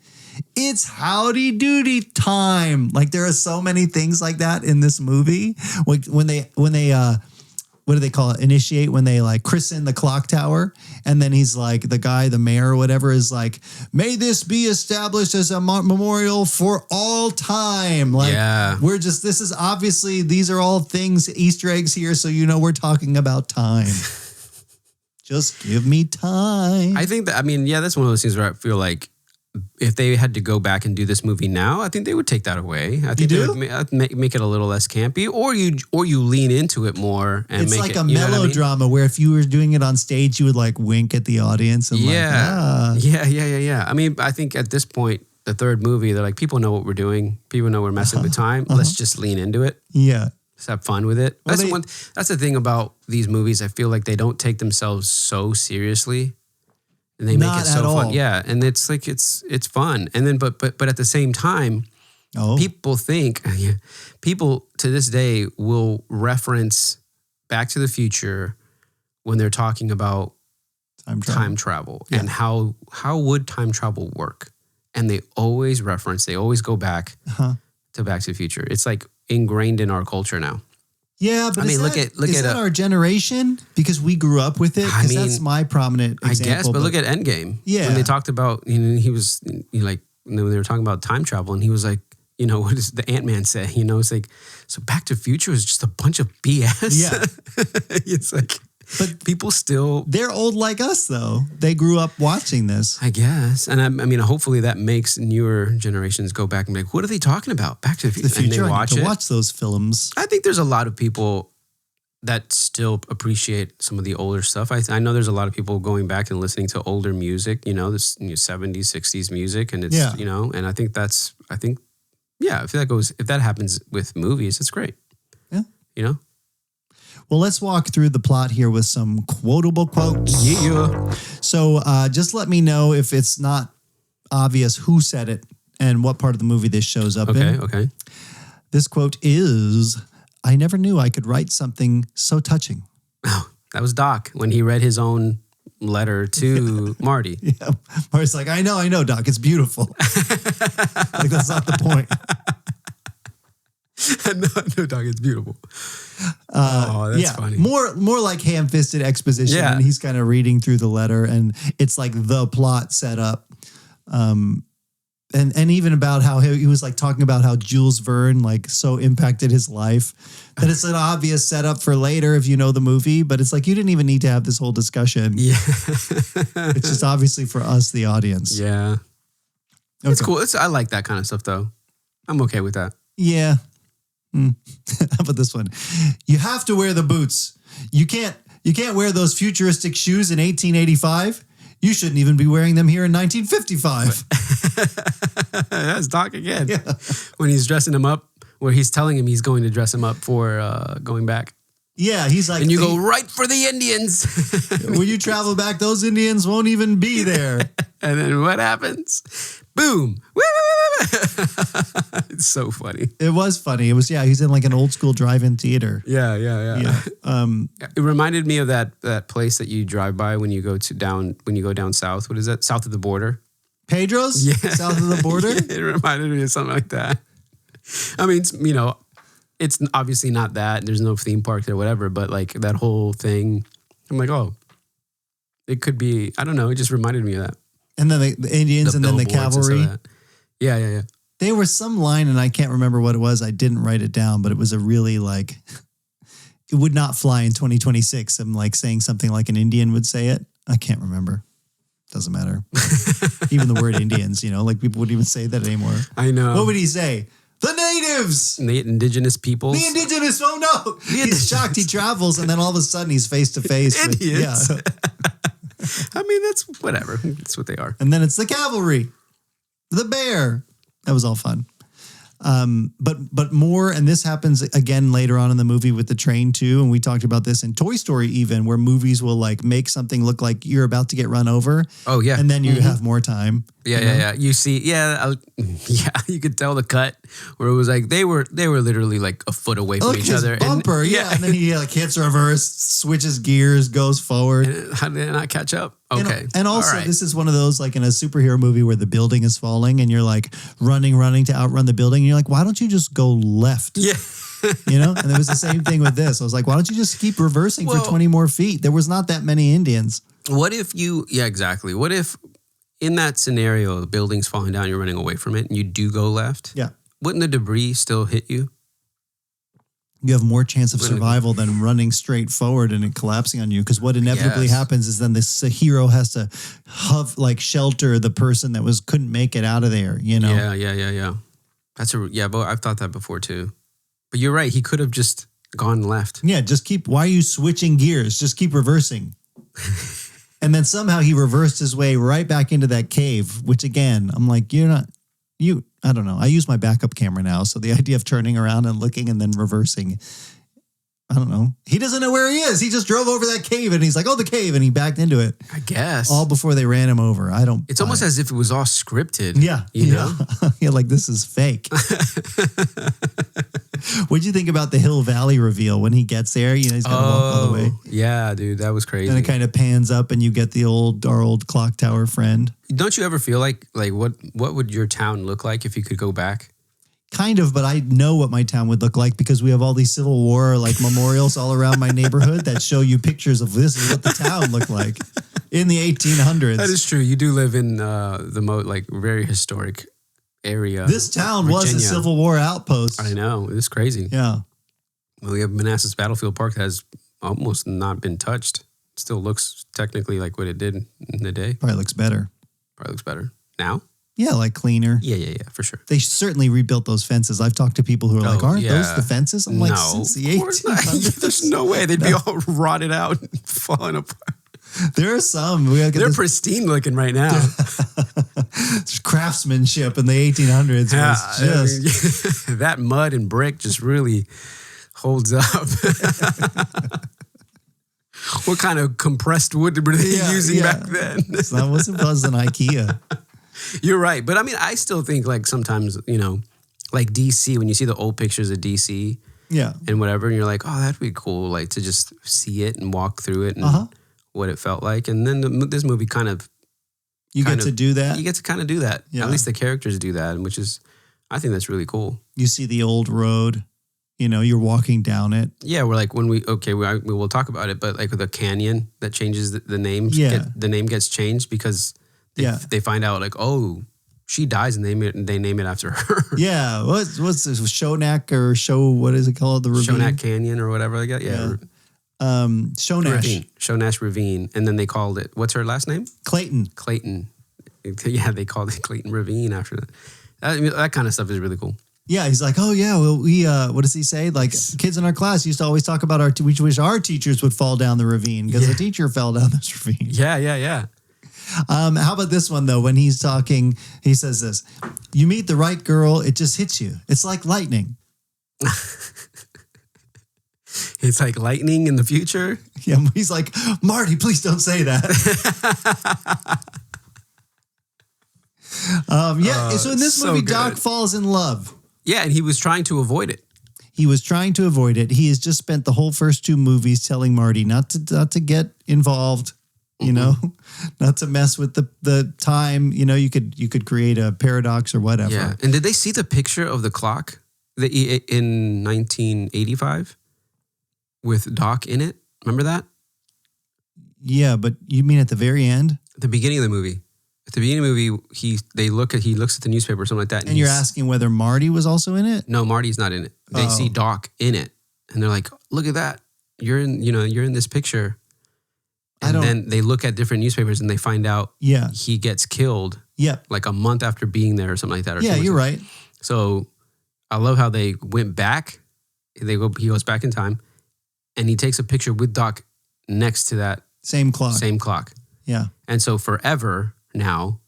S1: It's Howdy Doody time. Like, there are so many things like that in this movie. Like when they what do they call it? Initiate, when they like christen the clock tower. And then he's like, the mayor or whatever is like, may this be established as a memorial for all time. Like, this is obviously, these are all things, Easter eggs here. So, we're talking about time. Just give me time.
S2: I think that's one of those things where I feel like if they had to go back and do this movie now, I think they would take that away. I think they would make it a little less campy, or you lean into it more and
S1: it's
S2: make
S1: like
S2: it
S1: a melodrama where if you were doing it on stage, you would like wink at the audience and
S2: yeah. I mean, I think at this point, the third movie, they're like, people know what we're doing. People know we're messing with time. Let's just lean into it.
S1: Yeah.
S2: Let's have fun with it. Well, that's the thing about these movies. I feel like they don't take themselves so seriously. And they make it so fun. Yeah. And it's like, it's fun. And then, but at the same time, people to this day will reference Back to the Future when they're talking about time travel and how would time travel work? And they always go back to Back to the Future. It's like ingrained in our culture now.
S1: Yeah, but
S2: look at
S1: our generation? Because we grew up with it. Because that's my prominent example.
S2: I guess, but look at Endgame.
S1: Yeah,
S2: when they talked about, he was like, when they were talking about time travel, and he was like, what does the Ant-Man say? It's like, so Back to the Future is just a bunch of BS.
S1: Yeah,
S2: it's like, but people still,
S1: they're old like us though. They grew up watching this,
S2: I guess. And I mean, hopefully that makes newer generations go back and be like, what are they talking about? Back to the Future. And they
S1: watch those films.
S2: I think there's a lot of people that still appreciate some of the older stuff. I know there's a lot of people going back and listening to older music, this 70s, 60s music. And it's, and I think I feel like if that happens with movies, it's great.
S1: Yeah. Well, let's walk through the plot here with some quotable quotes.
S2: Yeah.
S1: So just let me know if it's not obvious who said it and what part of the movie this shows up in.
S2: Okay.
S1: This quote is, I never knew I could write something so touching.
S2: Oh, that was Doc when he read his own letter to Marty.
S1: Yeah. Marty's like, I know, Doc. It's beautiful. Like, that's not the point.
S2: No, Doc, it's beautiful. That's funny.
S1: More like ham-fisted exposition.
S2: Yeah.
S1: And he's kind of reading through the letter, and it's like the plot set up. And even about how he was like talking about how Jules Verne like so impacted his life that it's an obvious setup for later if you know the movie, but it's like you didn't even need to have this whole discussion.
S2: Yeah.
S1: It's just obviously for us, the audience.
S2: Yeah. Okay. It's cool. I like that kind of stuff though. I'm okay with that.
S1: Yeah. How about this one? You have to wear the boots. You can't wear those futuristic shoes in 1885. You shouldn't even be wearing them here in 1955.
S2: That's Doc again.
S1: Yeah.
S2: When he's dressing him up, where he's telling him he's going to dress him up for going back.
S1: Yeah, he's like,
S2: and you go right for the Indians.
S1: When you travel back, those Indians won't even be there.
S2: And then what happens? Boom. It's so funny.
S1: It was funny. It was, he's in like an old school drive-in theater.
S2: Yeah.
S1: It
S2: reminded me of that place that you drive by when you go down south. What is that? South of the border.
S1: Pedro's?
S2: Yeah.
S1: South of the border?
S2: It reminded me of something like that. I mean, it's obviously not that. There's no theme park there, whatever, but like that whole thing, I'm like, oh, it could be, I don't know. It just reminded me of that.
S1: And then the Indians and then the cavalry.
S2: Yeah.
S1: There was some line, and I can't remember what it was. I didn't write it down, but it was a really like, it would not fly in 2026. I'm like saying something like an Indian would say it. I can't remember. Doesn't matter. Even the word Indians, like people wouldn't even say that anymore.
S2: I know.
S1: What would he say? The natives!
S2: The indigenous peoples.
S1: The indigenous, oh no! He's shocked he travels, and then all of a sudden he's face to face with,
S2: Idiots. I mean, that's whatever. That's what they are.
S1: And then it's the cavalry. The bear. That was all fun. But more, and this happens again later on in the movie with the train too. And we talked about this in Toy Story even, where movies will like make something look like you're about to get run over.
S2: Oh yeah.
S1: And then you have more time.
S2: Yeah. You see, you could tell the cut where it was like they were literally like a foot away from each other.
S1: Bumper, and then he like hits reverse, switches gears, goes forward.
S2: And how did it not catch up? Okay.
S1: And also, this is one of those like in a superhero movie where the building is falling and you're like running to outrun the building. And you're like, why don't you just go left?
S2: Yeah.
S1: And it was the same thing with this. I was like, why don't you just keep reversing for 20 more feet? There was not that many Indians.
S2: What if exactly. What if in that scenario, the building's falling down, you're running away from it and you do go left?
S1: Yeah.
S2: Wouldn't the debris still hit you?
S1: You have more chance of survival than running straight forward and it collapsing on you. Because what inevitably happens is then the hero has to shelter the person that couldn't make it out of there.
S2: Yeah. But I've thought that before too. But you're right. He could have just gone left.
S1: Yeah, why are you switching gears? Just keep reversing. And then somehow he reversed his way right back into that cave, which again, I'm like, I don't know. I use my backup camera now. So the idea of turning around and looking and then reversing, I don't know. He doesn't know where he is. He just drove over that cave and he's like, oh, the cave. And he backed into it.
S2: I guess.
S1: All before they ran him over.
S2: It's almost as if it was all scripted.
S1: Yeah.
S2: You know?
S1: Yeah, like this is fake. What'd you think about the Hill Valley reveal when he gets there? He's got to walk all the way.
S2: Yeah, dude. That was crazy.
S1: And it kind of pans up and you get our old clock tower friend.
S2: Don't you ever feel like what would your town look like if you could go back?
S1: Kind of, but I know what my town would look like because we have all these Civil War memorials all around my neighborhood that show you pictures of this is what the town looked like in the 1800s.
S2: That is true. You do live in the very historic area.
S1: This town was a Civil War outpost.
S2: I know. It's crazy.
S1: Yeah.
S2: Well, we have Manassas Battlefield Park that has almost not been touched. It still looks technically like what it did in the day.
S1: Probably looks better.
S2: Now?
S1: Yeah, cleaner.
S2: Yeah, for sure.
S1: They certainly rebuilt those fences. I've talked to people who are like, aren't those the fences? I'm like, since the 1800s.
S2: There's no way. They'd be all rotted out and falling apart.
S1: There are some.
S2: They're pristine looking right now.
S1: Craftsmanship in the 1800s was just...
S2: that mud and brick just really holds up. What kind of compressed wood were they using back then?
S1: That wasn't an IKEA.
S2: You're right. But I mean, I still think sometimes, like DC, when you see the old pictures of DC and whatever, and you're like, oh, that'd be cool, to just see it and walk through it and what it felt like. And then this movie kind of...
S1: You get to do that?
S2: You get to kind of do that. Yeah. At least the characters do that, which is, I think that's really cool.
S1: You see the old road, you're walking down it.
S2: Yeah, we're like, we will talk about it, but the canyon that changes the name, the name gets changed because they find out oh, she dies and they name it after her. Yeah,
S1: what's this, Shonak or what is it called? The ravine?
S2: Shonak Canyon or whatever like that. Yeah. Shonash Ravine. And then they called it, what's her last name?
S1: Clayton.
S2: Yeah, they called it Clayton Ravine after that. That kind of stuff is really cool.
S1: Yeah, he's like, oh yeah, well, we, what does he say? Kids in our class used to always talk about we wish our teachers would fall down the ravine because the teacher fell down this ravine.
S2: Yeah.
S1: How about this one though? When he's talking, he says this, you meet the right girl, it just hits you. It's like lightning.
S2: It's like lightning in the future?
S1: Yeah, he's like, Marty, please don't say that. So in this movie, Doc falls in love.
S2: Yeah, and he was trying to avoid it.
S1: He has just spent the whole first two movies telling Marty not to get involved, not to mess with the time. You could create a paradox or whatever.
S2: Yeah. And did they see the picture of the clock in 1985 with Doc in it? Remember that?
S1: Yeah, but you mean at the very end?
S2: At the beginning of the movie. At the beginning of the movie, he looks at the newspaper or something like that.
S1: And you're asking whether Marty was also in it?
S2: No, Marty's not in it. They see Doc in it. And they're like, look at that. You're in this picture. And then they look at different newspapers and they find out he gets killed.
S1: Yeah.
S2: Like a month after being there or something like that.
S1: Yeah, you're right.
S2: So I love how they went back. He goes back in time and he takes a picture with Doc next to that
S1: same clock.
S2: Yeah. And so forever now,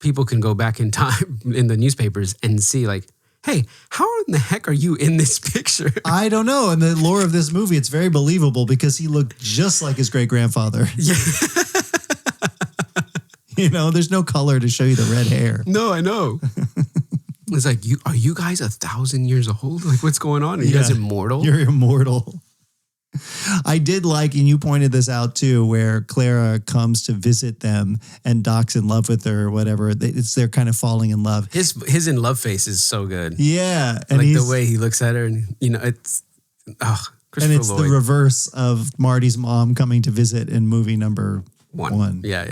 S2: people can go back in time in the newspapers and see hey, how in the heck are you in this picture?
S1: I don't know. In the lore of this movie, it's very believable because he looked just like his great-grandfather.
S2: Yeah.
S1: You know, there's no color to show you the red hair.
S2: No, I know. It's like, are you guys 1,000 years old? Like, what's going on? Are you guys immortal?
S1: You're immortal. I did like, and you pointed this out too, where Clara comes to visit them and Doc's in love with her or whatever. They're kind of falling in love.
S2: His in love face is so good.
S1: Yeah. And
S2: like the way he looks at her and, you know, it's,
S1: and it's
S2: Lloyd.
S1: the reverse of Marty's mom coming to visit in movie number one.
S2: Yeah.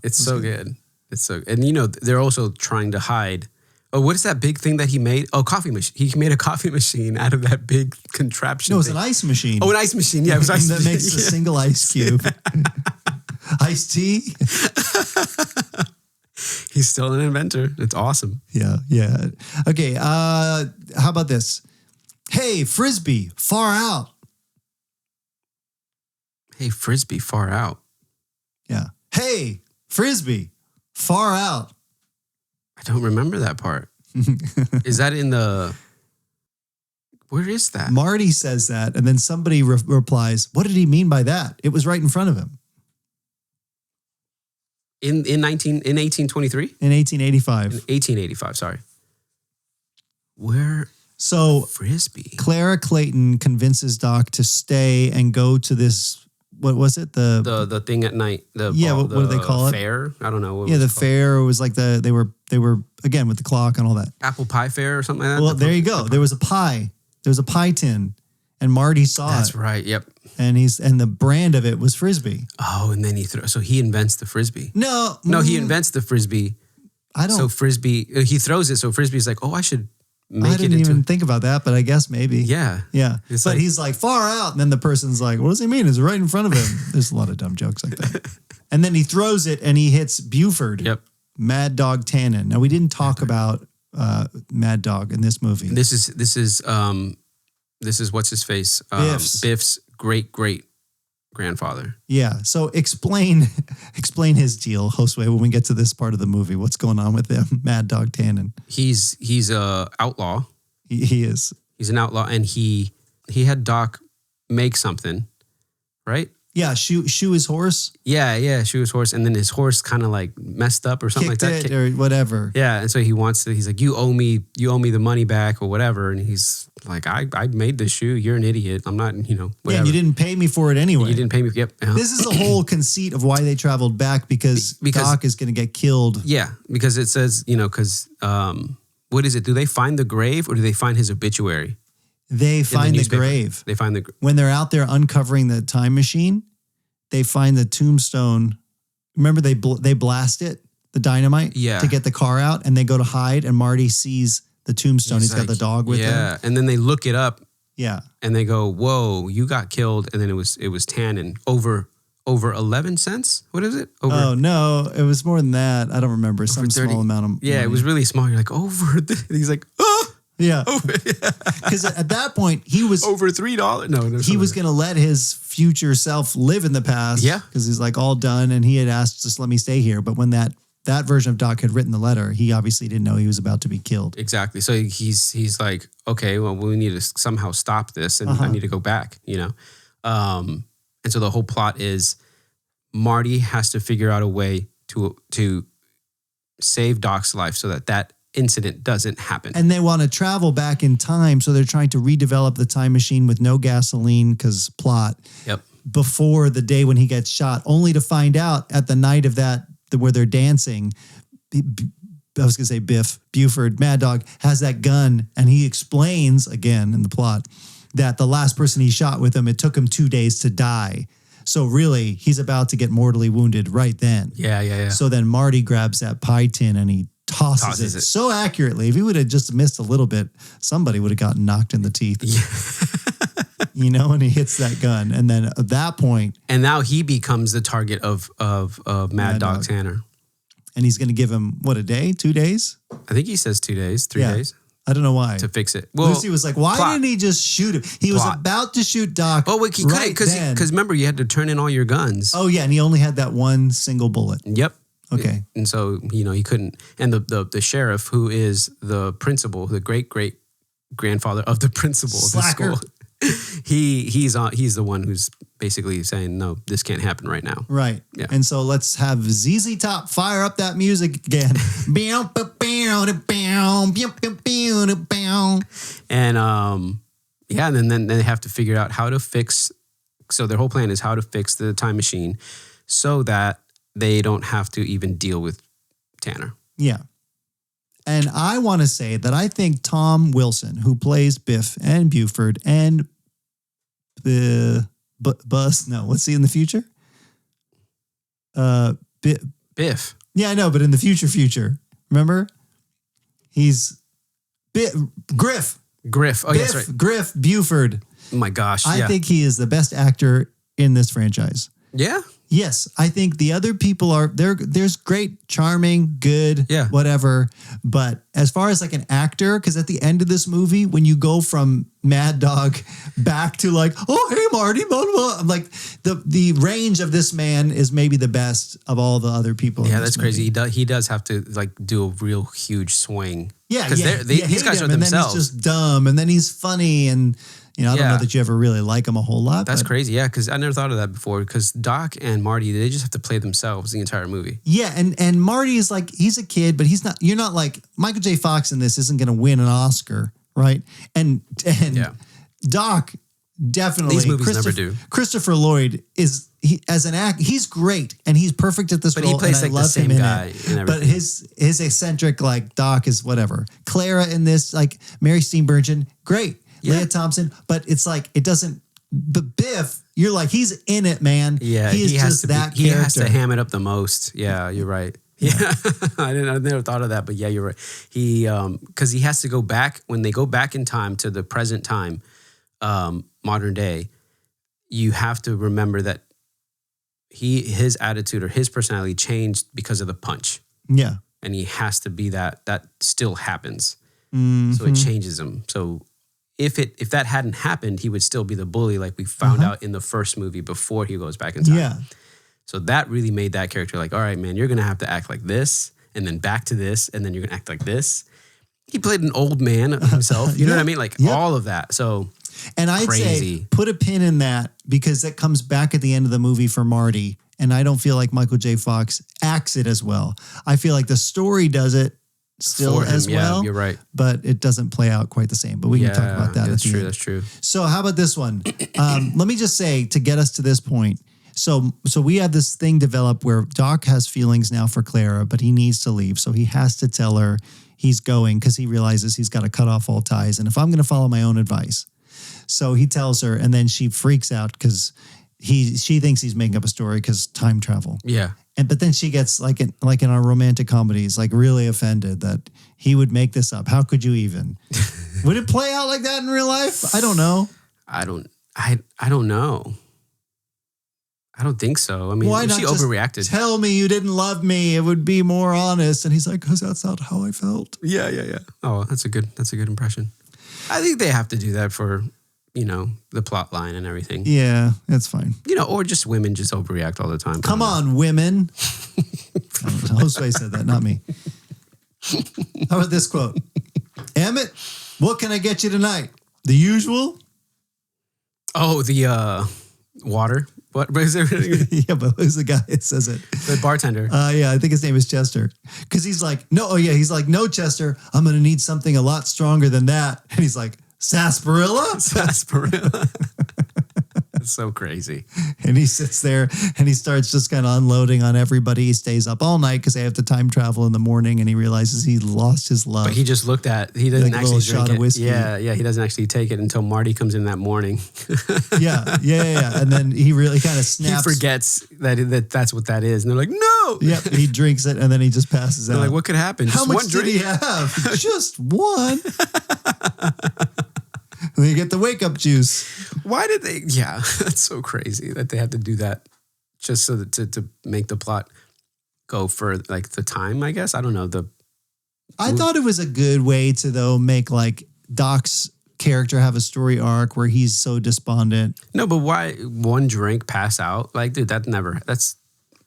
S2: It's so good. It's so, and you know, they're also trying to hide. Oh, what is that big thing that he made? Oh, coffee machine. He made a coffee machine out of that big contraption.
S1: No, it was an ice machine.
S2: Oh, an ice machine. Yeah, it was ice
S1: that
S2: machine.
S1: makes a single ice cube. Iced tea.
S2: He's still an inventor. It's awesome.
S1: Yeah. Okay, how about this? Hey, Frisbee, far out.
S2: Hey, Frisbee, far out.
S1: Yeah. Hey, Frisbee, far out.
S2: I don't remember that part. Is that in the... Where is that?
S1: Marty says that, and then somebody replies, what did he mean by that? It was right in front of him.
S2: In 1823?
S1: In 1885.
S2: In 1885, sorry. Where...
S1: So
S2: Frisbee.
S1: Clara Clayton convinces Doc to stay and go to this... What was it?
S2: The thing at night.
S1: What do they call it?
S2: Fair? I don't know.
S1: The fair was like they were again with the clock and all that.
S2: Apple pie fair or something like that?
S1: Well, there you go. There was a pie. There was a pie tin, and Marty saw it.
S2: That's right. Yep.
S1: And the brand of it was Frisbee.
S2: Oh, and then so he invents the Frisbee.
S1: No,
S2: he invents the Frisbee. So Frisbee, he throws it. So Frisbee's like, oh, I should make it into... I didn't even
S1: think about that, but I guess maybe.
S2: Yeah.
S1: But he's like, far out. And then the person's like, what does he mean? It's right in front of him. There's a lot of dumb jokes like that. And then he throws it and he hits Buford.
S2: Yep.
S1: Mad Dog Tannen. Now, we didn't talk about Mad Dog in this movie.
S2: This is what's his face? Biff's great grandfather.
S1: Yeah. So explain his deal, Josue, when we get to this part of the movie. What's going on with him, Mad Dog Tannen?
S2: He's a outlaw.
S1: He is.
S2: He's an outlaw, and he had Doc make something, right?
S1: Yeah, shoe his horse.
S2: Yeah, shoe his horse, and then his horse kind of like messed up or something
S1: Kicked
S2: like that,
S1: or whatever.
S2: Yeah, and so he's like, you owe me the money back or whatever, and he's like, I made this shoe. You're an idiot. I'm not, whatever.
S1: Yeah, and you didn't pay me for it anyway.
S2: You didn't pay me. Yep.
S1: This is the whole conceit of why they traveled back because Doc is going to get killed.
S2: Yeah, because it says, because what is it? Do they find the grave or do they find his obituary?
S1: They find the grave.
S2: They find
S1: when they're out there uncovering the time machine. They find the tombstone. Remember, they blast it, the dynamite, to get the car out, and they go to hide. And Marty sees the tombstone. He's got the dog with him.
S2: Yeah, and then they look it up.
S1: Yeah,
S2: and they go, "Whoa, you got killed!" And then it was Tannen over 11 cents. What is it?
S1: Oh no, it was more than that. I don't remember. Some 30, small amount of money.
S2: It was really small. You're like over. He's like, oh.
S1: Yeah, because at that point he was
S2: over $3. No,
S1: he was going to let his future self live in the past.
S2: Yeah,
S1: because he's like all done, and he had asked, "Just let me stay here." But when that version of Doc had written the letter, he obviously didn't know he was about to be killed.
S2: Exactly. So he's like, okay, well, we need to somehow stop this, and I need to go back. And so the whole plot is Marty has to figure out a way to save Doc's life so that incident doesn't happen.
S1: And they want to travel back in time, so they're trying to redevelop the time machine with no gasoline because plot.
S2: Yep.
S1: Before the day when he gets shot, only to find out at the night of that where they're dancing, I was going to say Buford, Mad Dog, has that gun, and he explains, again in the plot, that the last person he shot with him, it took him 2 days to die. So really, he's about to get mortally wounded right then.
S2: Yeah.
S1: So then Marty grabs that pie tin and he tosses it so accurately. If he would have just missed a little bit, somebody would have gotten knocked in the teeth. Yeah. And he hits that gun. And then at that point...
S2: And now he becomes the target of Mad Dog Tanner.
S1: And he's going to give him, a day? 2 days?
S2: I think he says 2 days, 3 days.
S1: I don't know why.
S2: To fix it. Well,
S1: Lucy was like, why didn't he just shoot him? He was about to shoot Doc.
S2: Oh, wait, he couldn't, because remember, you had to turn in all your guns.
S1: Oh, yeah, and he only had that one single bullet.
S2: Yep.
S1: Okay.
S2: And so, he couldn't. And the sheriff, who is the principal, the great grandfather of the principal of the school, he's the one who's basically saying, no, this can't happen right now.
S1: Right.
S2: Yeah.
S1: And so let's have ZZ Top fire up that music again.
S2: And and then they have to figure out how to fix. So their whole plan is how to fix the time machine so that they don't have to even deal with Tanner.
S1: Yeah. And I want to say that I think Tom Wilson, who plays Biff and Buford and Bus, no, what's he in the future?
S2: Biff.
S1: Yeah, I know, but in the future. Remember? He's Griff.
S2: Griff. Oh,
S1: Biff,
S2: yeah, that's right.
S1: Griff Buford.
S2: Oh my gosh.
S1: I think he is the best actor in this franchise.
S2: Yeah.
S1: Yes, I think the other people are there's great, charming, good, whatever. But as far as like an actor, because at the end of this movie, when you go from Mad Dog back to like, oh hey Marty, blah, blah, I'm like the range of this man is maybe the best of all the other people.
S2: Yeah, that's crazy. He does have to like do a real huge swing.
S1: Yeah,
S2: because these guys are themselves.
S1: And then he's just dumb, and then he's funny and. I don't know that you ever really like him a whole lot.
S2: That's crazy, yeah, because I never thought of that before. Because Doc and Marty, they just have to play themselves the entire movie.
S1: Yeah, and Marty is like, he's a kid, but he's not. You're not like Michael J. Fox in this isn't going to win an Oscar, right? And Doc definitely.
S2: These movies never do.
S1: Christopher Lloyd is as an actor, he's great and he's perfect at this role.
S2: But he plays
S1: and
S2: like the same guy in everything.
S1: But his eccentric like Doc is whatever. Clara in this, like Mary Steenburgen, great.
S2: Yeah.
S1: Leah Thompson, but it's like it doesn't. But Biff, you're like he's in it, man.
S2: Yeah,
S1: he is just that character.
S2: He has to ham it up the most. Yeah, you're right. Yeah, I never thought of that, but yeah, you're right. He because he has to go back when they go back in time to the present time, modern day. You have to remember that his attitude or his personality changed because of the punch.
S1: Yeah,
S2: and he has to be that. That still happens.
S1: Mm-hmm.
S2: So it changes him. So. If that hadn't happened, he would still be the bully like we found out in the first movie before he goes back in time.
S1: Yeah.
S2: So that really made that character like, all right, man, you're going to have to act like this and then back to this and then you're going to act like this. He played an old man himself. You know what I mean? Like all of that. So
S1: and I'd say put a pin in that because that comes back at the end of the movie for Marty. And I don't feel like Michael J. Fox acts it as well. I feel like the story does it still as well.
S2: Yeah, you're right.
S1: But it doesn't play out quite the same. But we can talk about that.
S2: That's true. That's true.
S1: So how about this one? Let me just say to get us to this point. So we have this thing develop where Doc has feelings now for Clara, but he needs to leave. So he has to tell her he's going because he realizes he's got to cut off all ties. And if I'm going to follow my own advice. So he tells her and then she freaks out because she thinks he's making up a story because time travel.
S2: Yeah.
S1: But then she gets like in our romantic comedies, like really offended that he would make this up. How could you even? Would it play out like that in real life? I don't know.
S2: I don't know. I don't think so. I mean,
S1: why not
S2: she overreacted.
S1: Tell me you didn't love me. It would be more honest. And he's like, because that's not how I felt.
S2: Yeah. Oh, that's a good impression. I think they have to do that for, the plot line and everything.
S1: Yeah, that's fine.
S2: Or just women just overreact all the time.
S1: Come on, women. Josue said that, not me. How about this quote? Emmett, what can I get you tonight? The usual?
S2: Oh, the water. What is it?
S1: Yeah, but who's the guy that says it?
S2: The bartender.
S1: Yeah, I think his name is Chester. Because he's like, he's like, no, Chester, I'm going to need something a lot stronger than that. And he's like, sarsaparilla?
S2: Sarsaparilla. It's so crazy.
S1: And he sits there and he starts just kind of unloading on everybody. He stays up all night because they have to time travel in the morning and he realizes he lost his love.
S2: But he just looked at, he doesn't actually drink
S1: shot
S2: it.
S1: Of whiskey.
S2: Yeah, he doesn't actually take it until Marty comes in that morning.
S1: Yeah. And then he really kind of snaps.
S2: He forgets that's what that is. And they're like, no.
S1: Yep, he drinks it and then he just passes out.
S2: They're like, what could happen?
S1: How
S2: just
S1: much
S2: one drink?
S1: did he have? Just one. And you get the wake-up juice.
S2: Why did they? Yeah, that's so crazy that they have to do that just so that to make the plot go for like the time, I guess. I don't know.
S1: I thought it was a good way to, though, make like Doc's character have a story arc where he's so despondent.
S2: No, but why one drink pass out? Like, dude, that's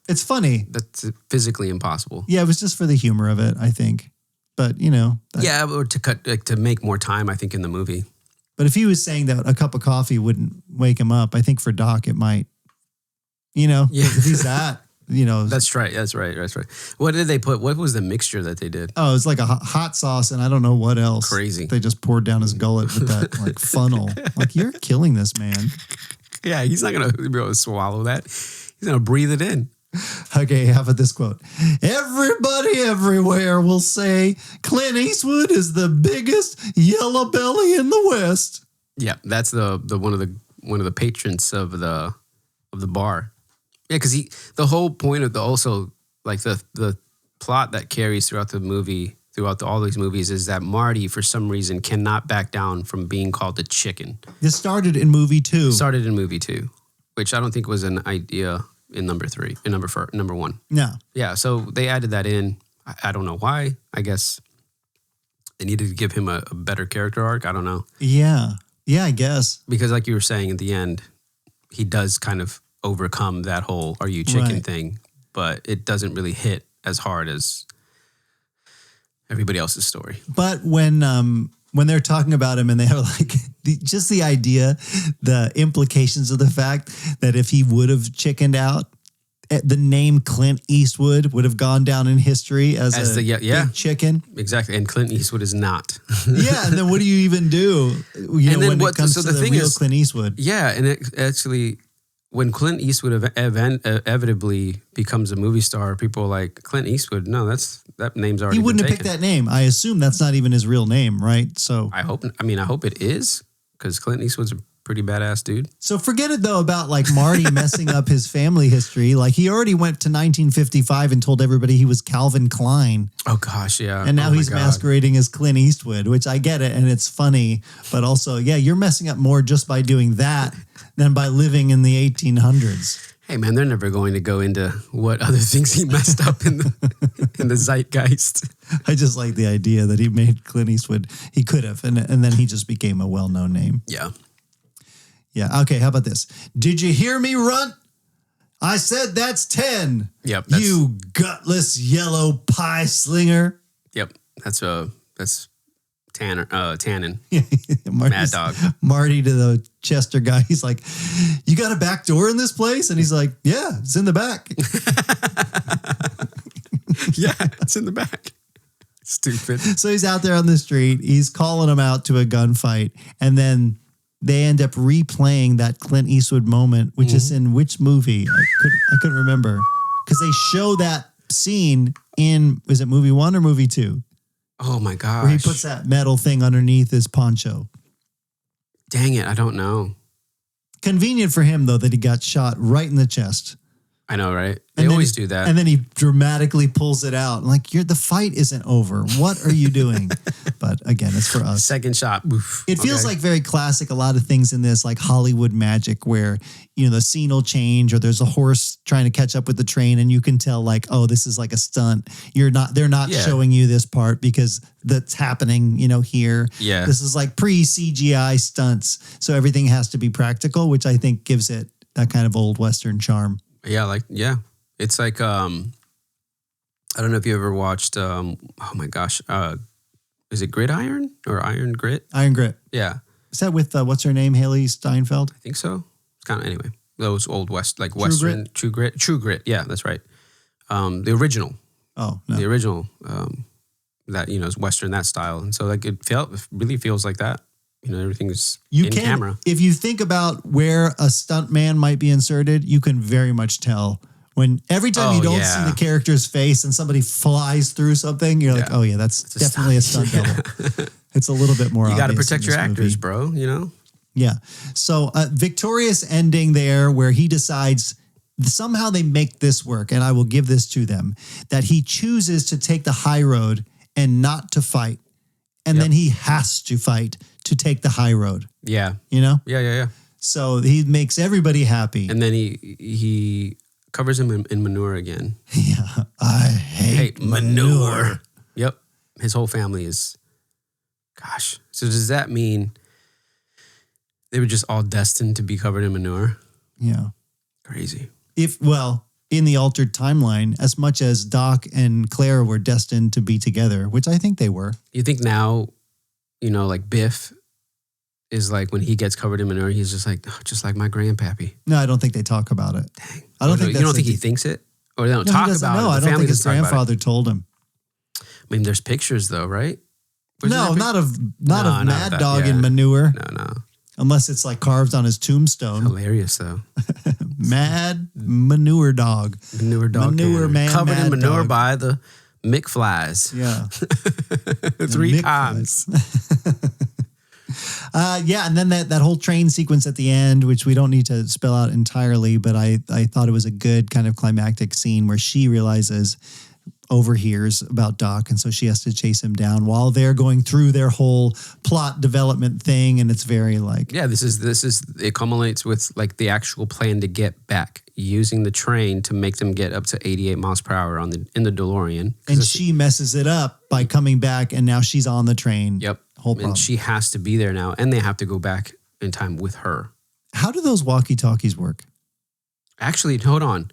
S1: It's funny.
S2: That's physically impossible.
S1: Yeah, it was just for the humor of it, I think. But, you know.
S2: Yeah, or to make more time, I think, in the movie.
S1: But if he was saying that a cup of coffee wouldn't wake him up, I think for Doc it might. You know, if he's that, you know.
S2: That's right. What did they put? What was the mixture that they did?
S1: Oh, it was like a hot sauce and I don't know what else.
S2: Crazy.
S1: They just poured down his gullet with that like funnel. Like, you're killing this man.
S2: Yeah, he's not going to be able to swallow that. He's going to breathe it in.
S1: Okay, how about this quote? Everybody everywhere will say Clint Eastwood is the biggest yellow belly in the West.
S2: Yeah, that's the one of the patrons of the bar. Yeah, because the whole point of the plot that carries throughout the movie, all these movies, is that Marty, for some reason, cannot back down from being called a chicken.
S1: This started in movie 2.
S2: Which I don't think was an idea in number 1.
S1: No.
S2: Yeah, so they added that in. I don't know why. I guess they needed to give him a better character arc. I don't know.
S1: Yeah, I guess.
S2: Because like you were saying at the end, he does kind of overcome that whole "are you chicken" thing, but it doesn't really hit as hard as everybody else's story.
S1: But when they're talking about him and they have like just the idea, the implications of the fact that if he would have chickened out, the name Clint Eastwood would have gone down in history as a big chicken.
S2: Exactly. And Clint Eastwood is not.
S1: Yeah. And then what do you even do? When it comes to the real Clint Eastwood.
S2: Yeah. And it actually, when Clint Eastwood inevitably becomes a movie star, people are like, Clint Eastwood, no, that name's already
S1: He wouldn't have
S2: taken.
S1: picked that name. I assume that's not even his real name, right? So
S2: I hope it is, because Clint Eastwood's a pretty badass dude.
S1: So forget it though about like Marty messing up his family history. Like he already went to 1955 and told everybody he was Calvin Klein.
S2: Oh gosh, yeah.
S1: And now he's masquerading as Clint Eastwood, which I get it and it's funny, but also, yeah, you're messing up more just by doing that than by living in the 1800s.
S2: Hey man, they're never going to go into what other things he messed up in the zeitgeist.
S1: I just like the idea that he made Clint Eastwood. He could have, and then he just became a well-known name.
S2: Yeah.
S1: Yeah. Okay. How about this? Did you hear me, runt? I said that's 10.
S2: Yep.
S1: You gutless yellow pie slinger.
S2: Yep. That's Tannen.
S1: Mad
S2: Dog.
S1: Marty to the Chester guy. He's like, you got a back door in this place? And he's like, yeah, it's in the back.
S2: Yeah, it's in the back. Stupid.
S1: So he's out there on the street. He's calling him out to a gunfight. And then they end up replaying that Clint Eastwood moment, which is in which movie? I couldn't remember. Because they show that scene in, is it movie 1 or movie 2?
S2: Oh my gosh.
S1: Where he puts that metal thing underneath his poncho.
S2: Dang it, I don't know.
S1: Convenient for him, though, that he got shot right in the chest.
S2: I know, right? They always do that.
S1: And then he dramatically pulls it out. Like, the fight isn't over. What are you doing? But again, it's for us.
S2: Second shot. Oof.
S1: It feels like very classic. A lot of things in this, like Hollywood magic, where, the scene will change or there's a horse trying to catch up with the train and you can tell like, oh, this is like a stunt. They're not showing you this part because that's happening, here.
S2: Yeah.
S1: This is like pre-CGI stunts. So everything has to be practical, which I think gives it that kind of old Western charm.
S2: Yeah. It's like, I don't know if you ever watched, oh my gosh, is it Gridiron or Iron Grit?
S1: Iron Grit.
S2: Yeah.
S1: Is that with, what's her name, Haley Steinfeld?
S2: I think so. It's kind of, anyway, those old West, like Western, True Grit. Yeah, that's right. The original.
S1: Oh, no.
S2: The original, that, is Western, that style. And so like it really feels like that. Everything is in camera.
S1: If you think about where a stunt man might be inserted, you can very much tell. When every time you don't see the character's face and somebody flies through something, you're like, oh yeah, that's definitely a stunt double. It's a little bit more obvious.
S2: You got to protect your actors, bro,
S1: Yeah. So victorious ending there where he decides somehow they make this work, and I will give this to them, that he chooses to take the high road and not to fight. And then he has to fight to take the high road.
S2: Yeah.
S1: Yeah. So he makes everybody happy.
S2: And then he covers him in manure again.
S1: Yeah. I hate manure.
S2: Yep. His whole family is, gosh. So does that mean they were just all destined to be covered in manure?
S1: Yeah.
S2: Crazy.
S1: in the altered timeline as much as Doc and Clara were destined to be together, which I think they were.
S2: You think now, like Biff is like when he gets covered in manure, he's just like, oh, just like my grandpappy.
S1: No, I don't think they talk about it.
S2: Dang.
S1: I don't think
S2: you don't think he thinks it? Or they don't talk about it?
S1: No, I don't think his grandfather told him.
S2: I mean, there's pictures though, right?
S1: No, not of Mad Dog in manure.
S2: No.
S1: Unless it's like carved on his tombstone.
S2: Hilarious though.
S1: Mad manure dog.
S2: Manure dog.
S1: Manure man.
S2: Covered in manure
S1: dog.
S2: by the McFlies.
S1: Yeah.
S2: 3 times.
S1: And then that whole train sequence at the end, which we don't need to spell out entirely, but I thought it was a good kind of climactic scene where she overhears about Doc, and so she has to chase him down while they're going through their whole plot development thing, and it's very like...
S2: Yeah, this is it culminates with like the actual plan to get back, using the train to make them get up to 88 miles per hour in the DeLorean.
S1: And she messes it up by coming back, and now she's on the train.
S2: Yep.
S1: Whole problem.
S2: And she has to be there now, and they have to go back in time with her.
S1: How do those walkie-talkies work?
S2: Actually, hold on.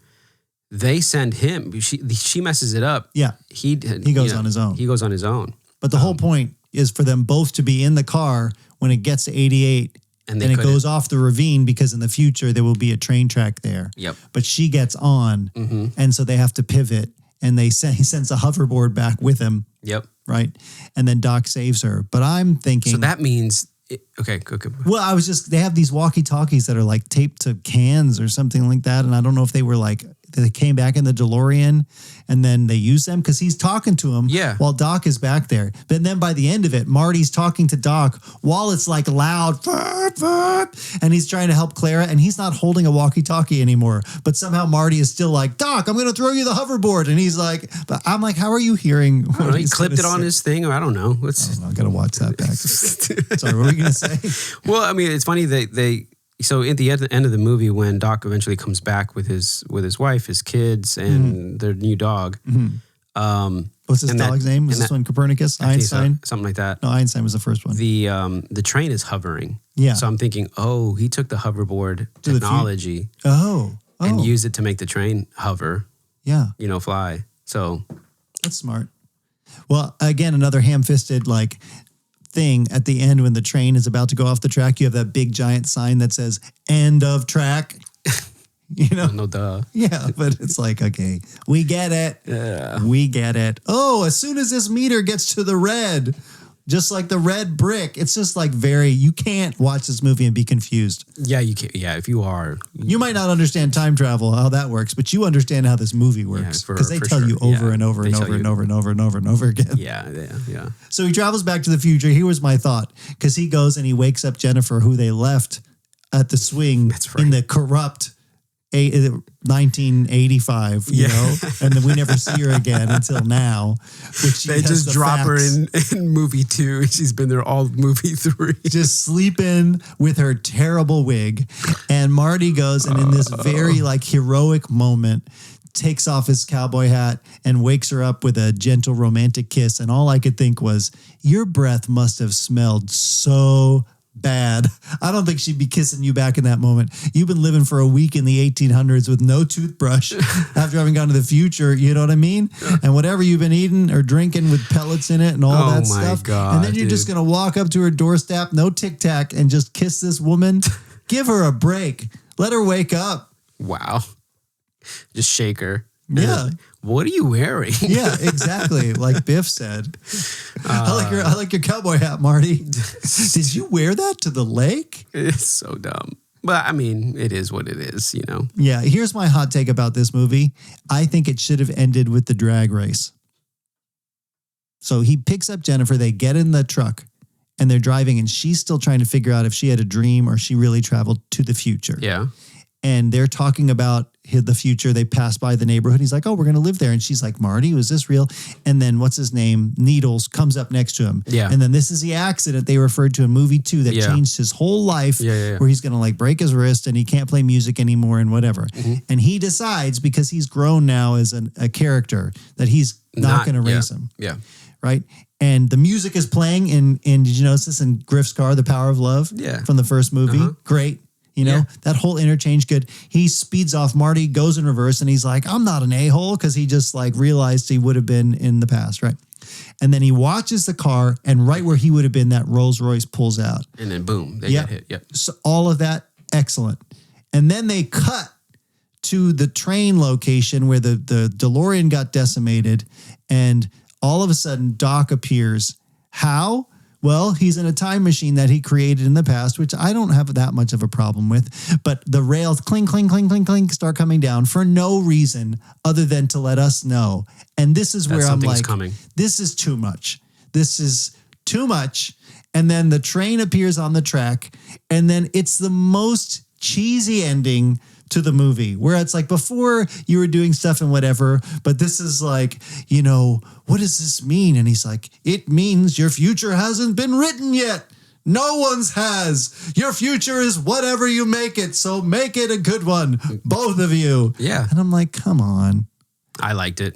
S2: They send him. She messes it up.
S1: Yeah.
S2: He
S1: goes on his own.
S2: He goes on his own.
S1: But the whole point is for them both to be in the car when it gets to 88 and it goes off the ravine, because in the future there will be a train track there.
S2: Yep.
S1: But she gets on, and so they have to pivot, and he sends a hoverboard back with him.
S2: Yep.
S1: Right? And then Doc saves her. But I'm thinking...
S2: So that means... Okay.
S1: Well, they have these walkie-talkies that are like taped to cans or something like that, and I don't know if they were like... They came back in the DeLorean and then they use them because he's talking to him while Doc is back there. But then by the end of it, Marty's talking to Doc while it's like loud, and he's trying to help Clara, and he's not holding a walkie-talkie anymore. But somehow Marty is still like, Doc, I'm going to throw you the hoverboard. And he's like, but I'm like, how are you hearing?
S2: He clipped it on his thing, or I don't know.
S1: I got to watch that back. Sorry, what were you going to say?
S2: Well, I mean, it's funny they so at the end of the movie, when Doc eventually comes back with his wife, his kids, and their new dog.
S1: What's his dog's name? Was this one Copernicus? Einstein?
S2: Something like that.
S1: No, Einstein was the first one.
S2: The train is hovering.
S1: Yeah.
S2: So I'm thinking, he took the hoverboard technology and used it to make the train hover.
S1: Yeah.
S2: Fly. So
S1: that's smart. Well, again, another ham-fisted like thing at the end when the train is about to go off the track. You have that big giant sign that says "End of track."
S2: No duh.
S1: Yeah, but it's like, okay, we get it.
S2: Yeah,
S1: we get it. Oh, as soon as this meter gets to the red, just like the red brick, it's just like you can't watch this movie and be confused.
S2: Yeah, you can't. Yeah, if you are,
S1: you might not understand time travel, how that works, but you understand how this movie works because they tell you over and over and over and over and over and over and over again.
S2: Yeah.
S1: So he travels back to the future. Here was my thought, because he goes and he wakes up Jennifer, who they left at the swing in the corrupt 1985, and then we never see her again until now.
S2: They just drop her in movie 2, and she's been there all movie 3.
S1: Just sleeping with her terrible wig. And Marty goes and in this very like heroic moment takes off his cowboy hat and wakes her up with a gentle romantic kiss. And all I could think was, your breath must have smelled so bad. I don't think she'd be kissing you back in that moment. You've been living for a week in the 1800s with no toothbrush after having gone to the future, you know what I mean? And whatever you've been eating or drinking with pellets in it and all that stuff.
S2: God,
S1: and then you're just going to walk up to her doorstep, no Tic Tac, and just kiss this woman. Give her a break. Let her wake up.
S2: Wow. Just shake her.
S1: Yeah.
S2: What are you wearing?
S1: Yeah, exactly. Like Biff said. I like your cowboy hat, Marty. Did you wear that to the lake?
S2: It's so dumb. But I mean, it is what it is,
S1: Yeah, here's my hot take about this movie. I think it should have ended with the drag race. So he picks up Jennifer, they get in the truck, and they're driving, and she's still trying to figure out if she had a dream or she really traveled to the future.
S2: Yeah.
S1: And they're talking about the future. They pass by the neighborhood. He's like, oh, we're going to live there. And she's like, Marty, was this real? And then what's his name? Needles comes up next to him.
S2: Yeah.
S1: And then this is the accident they referred to in movie 2 that changed his whole life, where he's going to like break his wrist and he can't play music anymore and whatever. And he decides, because he's grown now as a character, that he's not going to race him.
S2: Yeah.
S1: Right. And the music is playing in did you notice this in Griff's car, The Power of Love?
S2: Yeah.
S1: From the first movie. Great. You know, that whole interchange good. He speeds off. Marty goes in reverse and he's like, I'm not an a-hole, because he just like realized he would have been in the past, right? And then he watches the car, and right where he would have been, that Rolls Royce pulls out.
S2: And then boom, they get hit. Yep.
S1: So all of that, excellent. And then they cut to the train location where the DeLorean got decimated, and all of a sudden Doc appears. How? Well, he's in a time machine that he created in the past, which I don't have that much of a problem with. But the rails clink, clink, clink, clink, clink start coming down for no reason other than to let us know. And this is where I'm like, this is too much. This is too much. And then the train appears on the track, and then it's the most cheesy ending to the movie, where it's like, before you were doing stuff and whatever, but this is like, you know, what does this mean? And he's like, it means your future hasn't been written yet. No one's has. Your future is whatever you make it, so make it a good one, both of you.
S2: Yeah.
S1: And I'm like, come on.
S2: I liked it.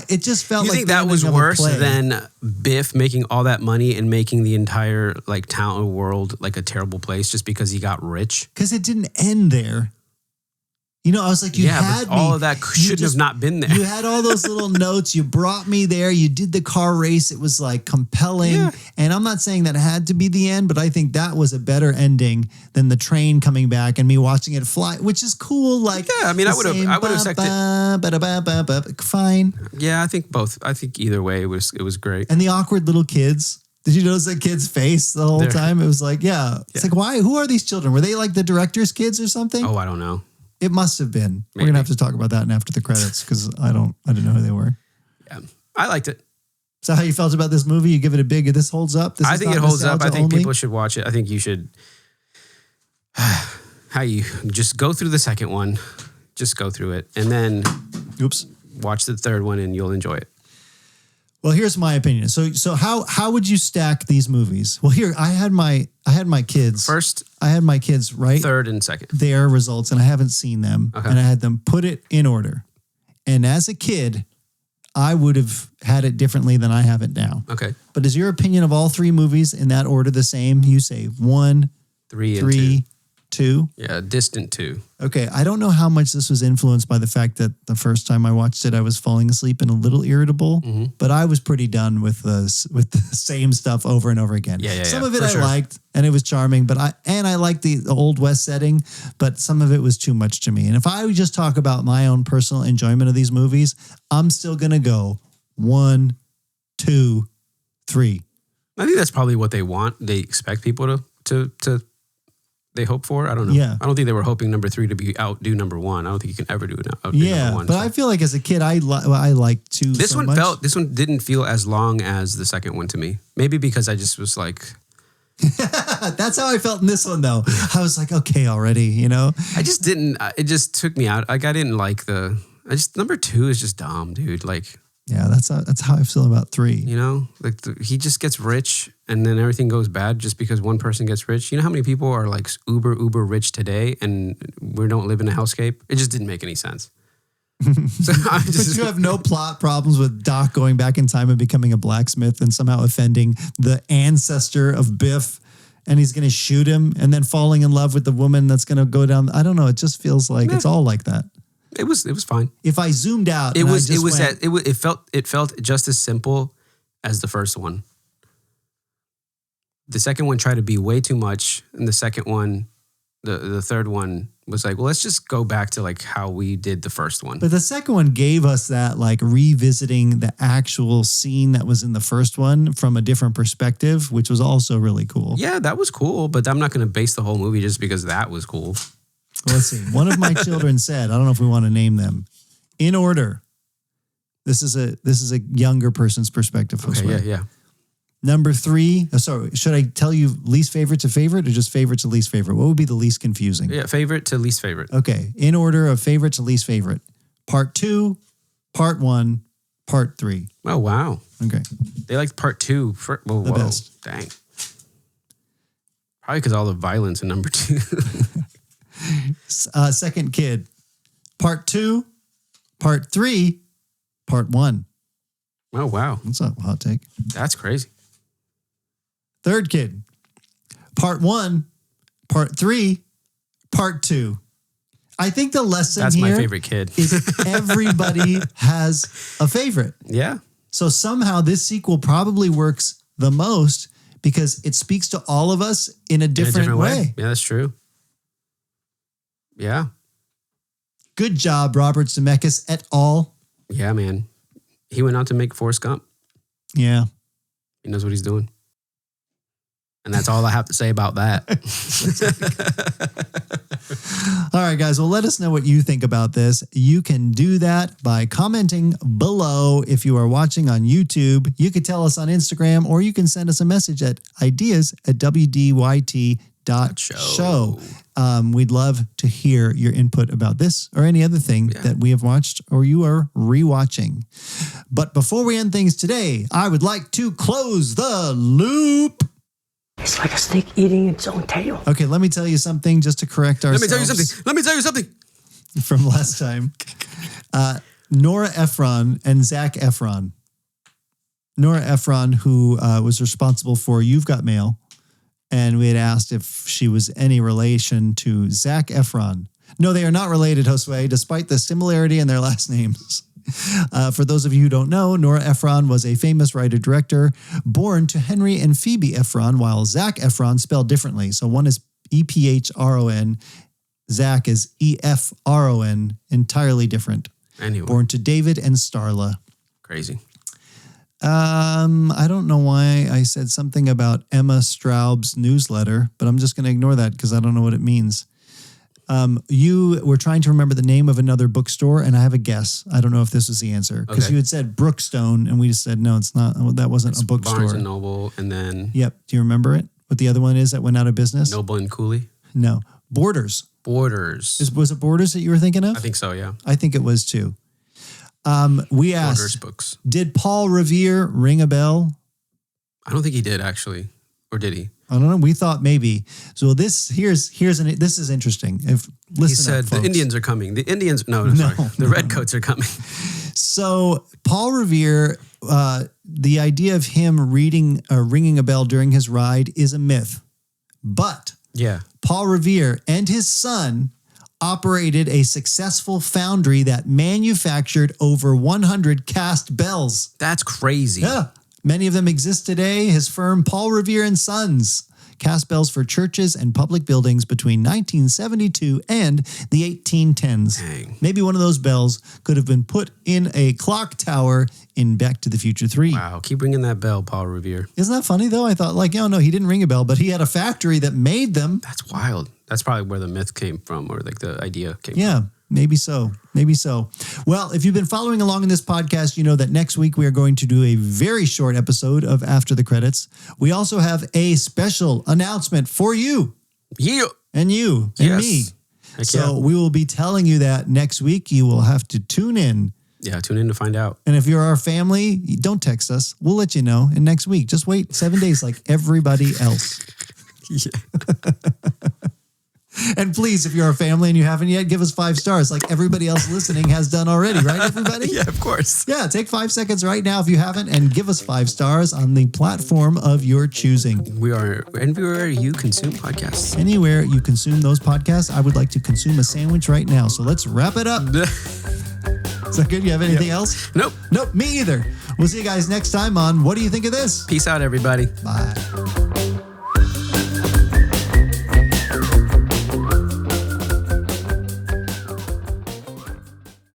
S1: It just felt like,
S2: you think that was worse than Biff making all that money and making the entire like town or world like a terrible place just because he got rich?
S1: Because it didn't end there. You know, I was like, you had
S2: but all of that shouldn't have not been there.
S1: You had all those little notes. You brought me there. You did the car race. It was like compelling. Yeah. And I'm not saying that it had to be the end, but I think that was a better ending than the train coming back and me watching it fly, which is cool. Like,
S2: yeah, I mean, I would have
S1: accepted. Fine.
S2: Yeah, I think both. I think either way, it was great.
S1: And the awkward little kids. Did you notice that kid's face the whole time? It was like, it's like, why? Who are these children? Were they like the director's kids or something?
S2: Oh, I don't know.
S1: It must have been. Maybe. We're gonna have to talk about that after the credits, because I didn't know who they were.
S2: Yeah, I liked it.
S1: So how you felt about this movie? You give it a big. This holds up.
S2: I think it holds up. I think people should watch it. I think you should. How you just go through the second one, just go through it, and then watch the third one, and you'll enjoy it.
S1: Well, here's my opinion. So how would you stack these movies? Well, here I had my kids
S2: first.
S1: I had my kids right,
S2: third and second.
S1: Their results, and I haven't seen them, and I had them put it in order. And as a kid, I would have had it differently than I have it now.
S2: Okay.
S1: But is your opinion of all three movies in that order the same? You say 1, 3, and 2?
S2: Yeah, distant 2.
S1: Okay, I don't know how much this was influenced by the fact that the first time I watched it, I was falling asleep and a little irritable, but I was pretty done with the same stuff over and over again. Some of it I liked, and it was charming, but I liked the Old West setting, but some of it was too much to me. And if I would just talk about my own personal enjoyment of these movies, I'm still going to go 1, 2, 3.
S2: I think that's probably what they want. They expect people to they hope for. I don't know.
S1: Yeah.
S2: I don't think they were hoping number 3 to outdo number 1. I don't think you can ever outdo number 1.
S1: But I feel like as a kid, I liked 2
S2: this
S1: so
S2: one
S1: much.
S2: This one didn't feel as long as the second one to me. Maybe because I just was like...
S1: That's how I felt in this one, though. I was like, okay, already, you know?
S2: I just didn't... It just took me out. Like, I didn't like number 2 is just dumb, dude. Like...
S1: Yeah, that's how I feel about 3.
S2: You know, like he just gets rich and then everything goes bad just because one person gets rich. You know how many people are like uber rich today and we don't live in a hellscape? It just didn't make any sense.
S1: But you have no plot problems with Doc going back in time and becoming a blacksmith and somehow offending the ancestor of Biff, and he's going to shoot him and then falling in love with the woman that's going to go down. I don't know. It just feels like it's all like that.
S2: It was fine.
S1: If I zoomed out,
S2: it felt just as simple as the first one. The second one tried to be way too much, and the second one, the third one was like, well, let's just go back to like how we did the first one.
S1: But the second one gave us that like revisiting the actual scene that was in the first one from a different perspective, which was also really cool.
S2: Yeah, that was cool, but I'm not going to base the whole movie just because that was cool.
S1: Well, let's see. One of my children said, I don't know if we want to name them, in order. This is a younger person's perspective.
S2: Okay, yeah.
S1: Number 3. Sorry, should I tell you least favorite to favorite or just favorite to least favorite? What would be the least confusing?
S2: Yeah, favorite to least favorite.
S1: Okay, in order of favorite to least favorite. Part 2, Part 1, Part 3.
S2: Oh, wow.
S1: Okay.
S2: They liked Part 2.
S1: The best.
S2: Dang. Probably because all the violence in number 2.
S1: Second kid, Part 2, Part 3, Part 1.
S2: Oh, wow.
S1: That's a hot take.
S2: That's crazy.
S1: Third kid, Part 1, Part 3, Part 2. I think the lesson
S2: That's
S1: here
S2: my favorite kid.
S1: is everybody has a favorite.
S2: Yeah.
S1: So somehow this sequel probably works the most because it speaks to all of us in a different way.
S2: Yeah, that's true. Yeah.
S1: Good job, Robert Zemeckis et al.
S2: Yeah, man. He went out to make Forrest Gump.
S1: Yeah.
S2: He knows what he's doing. And that's all I have to say about that.
S1: All right, guys. Well, let us know what you think about this. You can do that by commenting below. If you are watching on YouTube, you could tell us on Instagram, or you can send us a message at ideas@wdyt.show. We'd love to hear your input about this or any other thing that we have watched or you are rewatching. But before we end things today, I would like to close the loop.
S4: It's like a snake eating its own tail.
S1: Okay, let me tell you something just to correct ourselves.
S2: Let me tell you something.
S1: From last time. Nora Ephron and Zac Efron. Nora Ephron, who was responsible for You've Got Mail, and we had asked if she was any relation to Zac Efron. No, they are not related, Josue, despite the similarity in their last names. For those of you who don't know, Nora Ephron was a famous writer-director born to Henry and Phoebe Ephron, while Zac Efron spelled differently. So one is E-P-H-R-O-N, Zac is E-F-R-O-N, entirely different.
S2: Anyway.
S1: Born to David and Starla.
S2: Crazy.
S1: I don't know why I said something about Emma Straub's newsletter, but I'm just going to ignore that because I don't know what it means. You were trying to remember the name of another bookstore, and I have a guess. I don't know if this was the answer because you had said Brookstone, and we just said no, it's not. That wasn't a bookstore.
S2: Barnes and Noble, and then
S1: Yep. Do you remember it? What the other one is that went out of business?
S2: Noble and Cooley.
S1: No, Borders. Was it Borders that you were thinking of?
S2: I think so. Yeah.
S1: I think it was too. We asked,
S2: Borders books.
S1: Did Paul Revere ring a bell?
S2: I don't think he did actually, or did he?
S1: I don't know. We thought maybe. So this is interesting.
S2: He said the Indians are coming. The Indians, the Redcoats are coming.
S1: So Paul Revere, the idea of him ringing a bell during his ride is a myth, but Paul Revere and his son operated a successful foundry that manufactured over 100 cast bells.
S2: That's crazy.
S1: Yeah. Many of them exist today. His firm, Paul Revere and Sons, cast bells for churches and public buildings between 1972 and the 1810s.
S2: Dang.
S1: Maybe one of those bells could have been put in a clock tower in Back to the Future 3.
S2: Wow. Keep ringing that bell, Paul Revere.
S1: Isn't that funny, though? I thought, no, he didn't ring a bell, but he had a factory that made them.
S2: That's wild. That's probably where the myth came from, or like the idea came from.
S1: Yeah. Maybe so. Well, if you've been following along in this podcast, you know that next week we are going to do a very short episode of After the Credits. We also have a special announcement for you.
S2: Yeah.
S1: And you. And me. So we will be telling you that next week. You will have to tune in.
S2: Yeah, tune in to find out.
S1: And if you're our family, don't text us. We'll let you know. And next week, just wait 7 days like everybody else.
S2: Yeah.
S1: And please, if you're a family and you haven't yet, give us 5 stars like everybody else listening has done already, right, everybody?
S2: Yeah, of course.
S1: Yeah, take 5 seconds right now if you haven't and give us 5 stars on the platform of your choosing.
S2: We are anywhere you consume podcasts.
S1: Anywhere you consume those podcasts, I would like to consume a sandwich right now. So let's wrap it up. Is that good? You have anything else?
S2: Nope.
S1: Me either. We'll see you guys next time on What Do You Think of This?
S2: Peace out, everybody.
S1: Bye.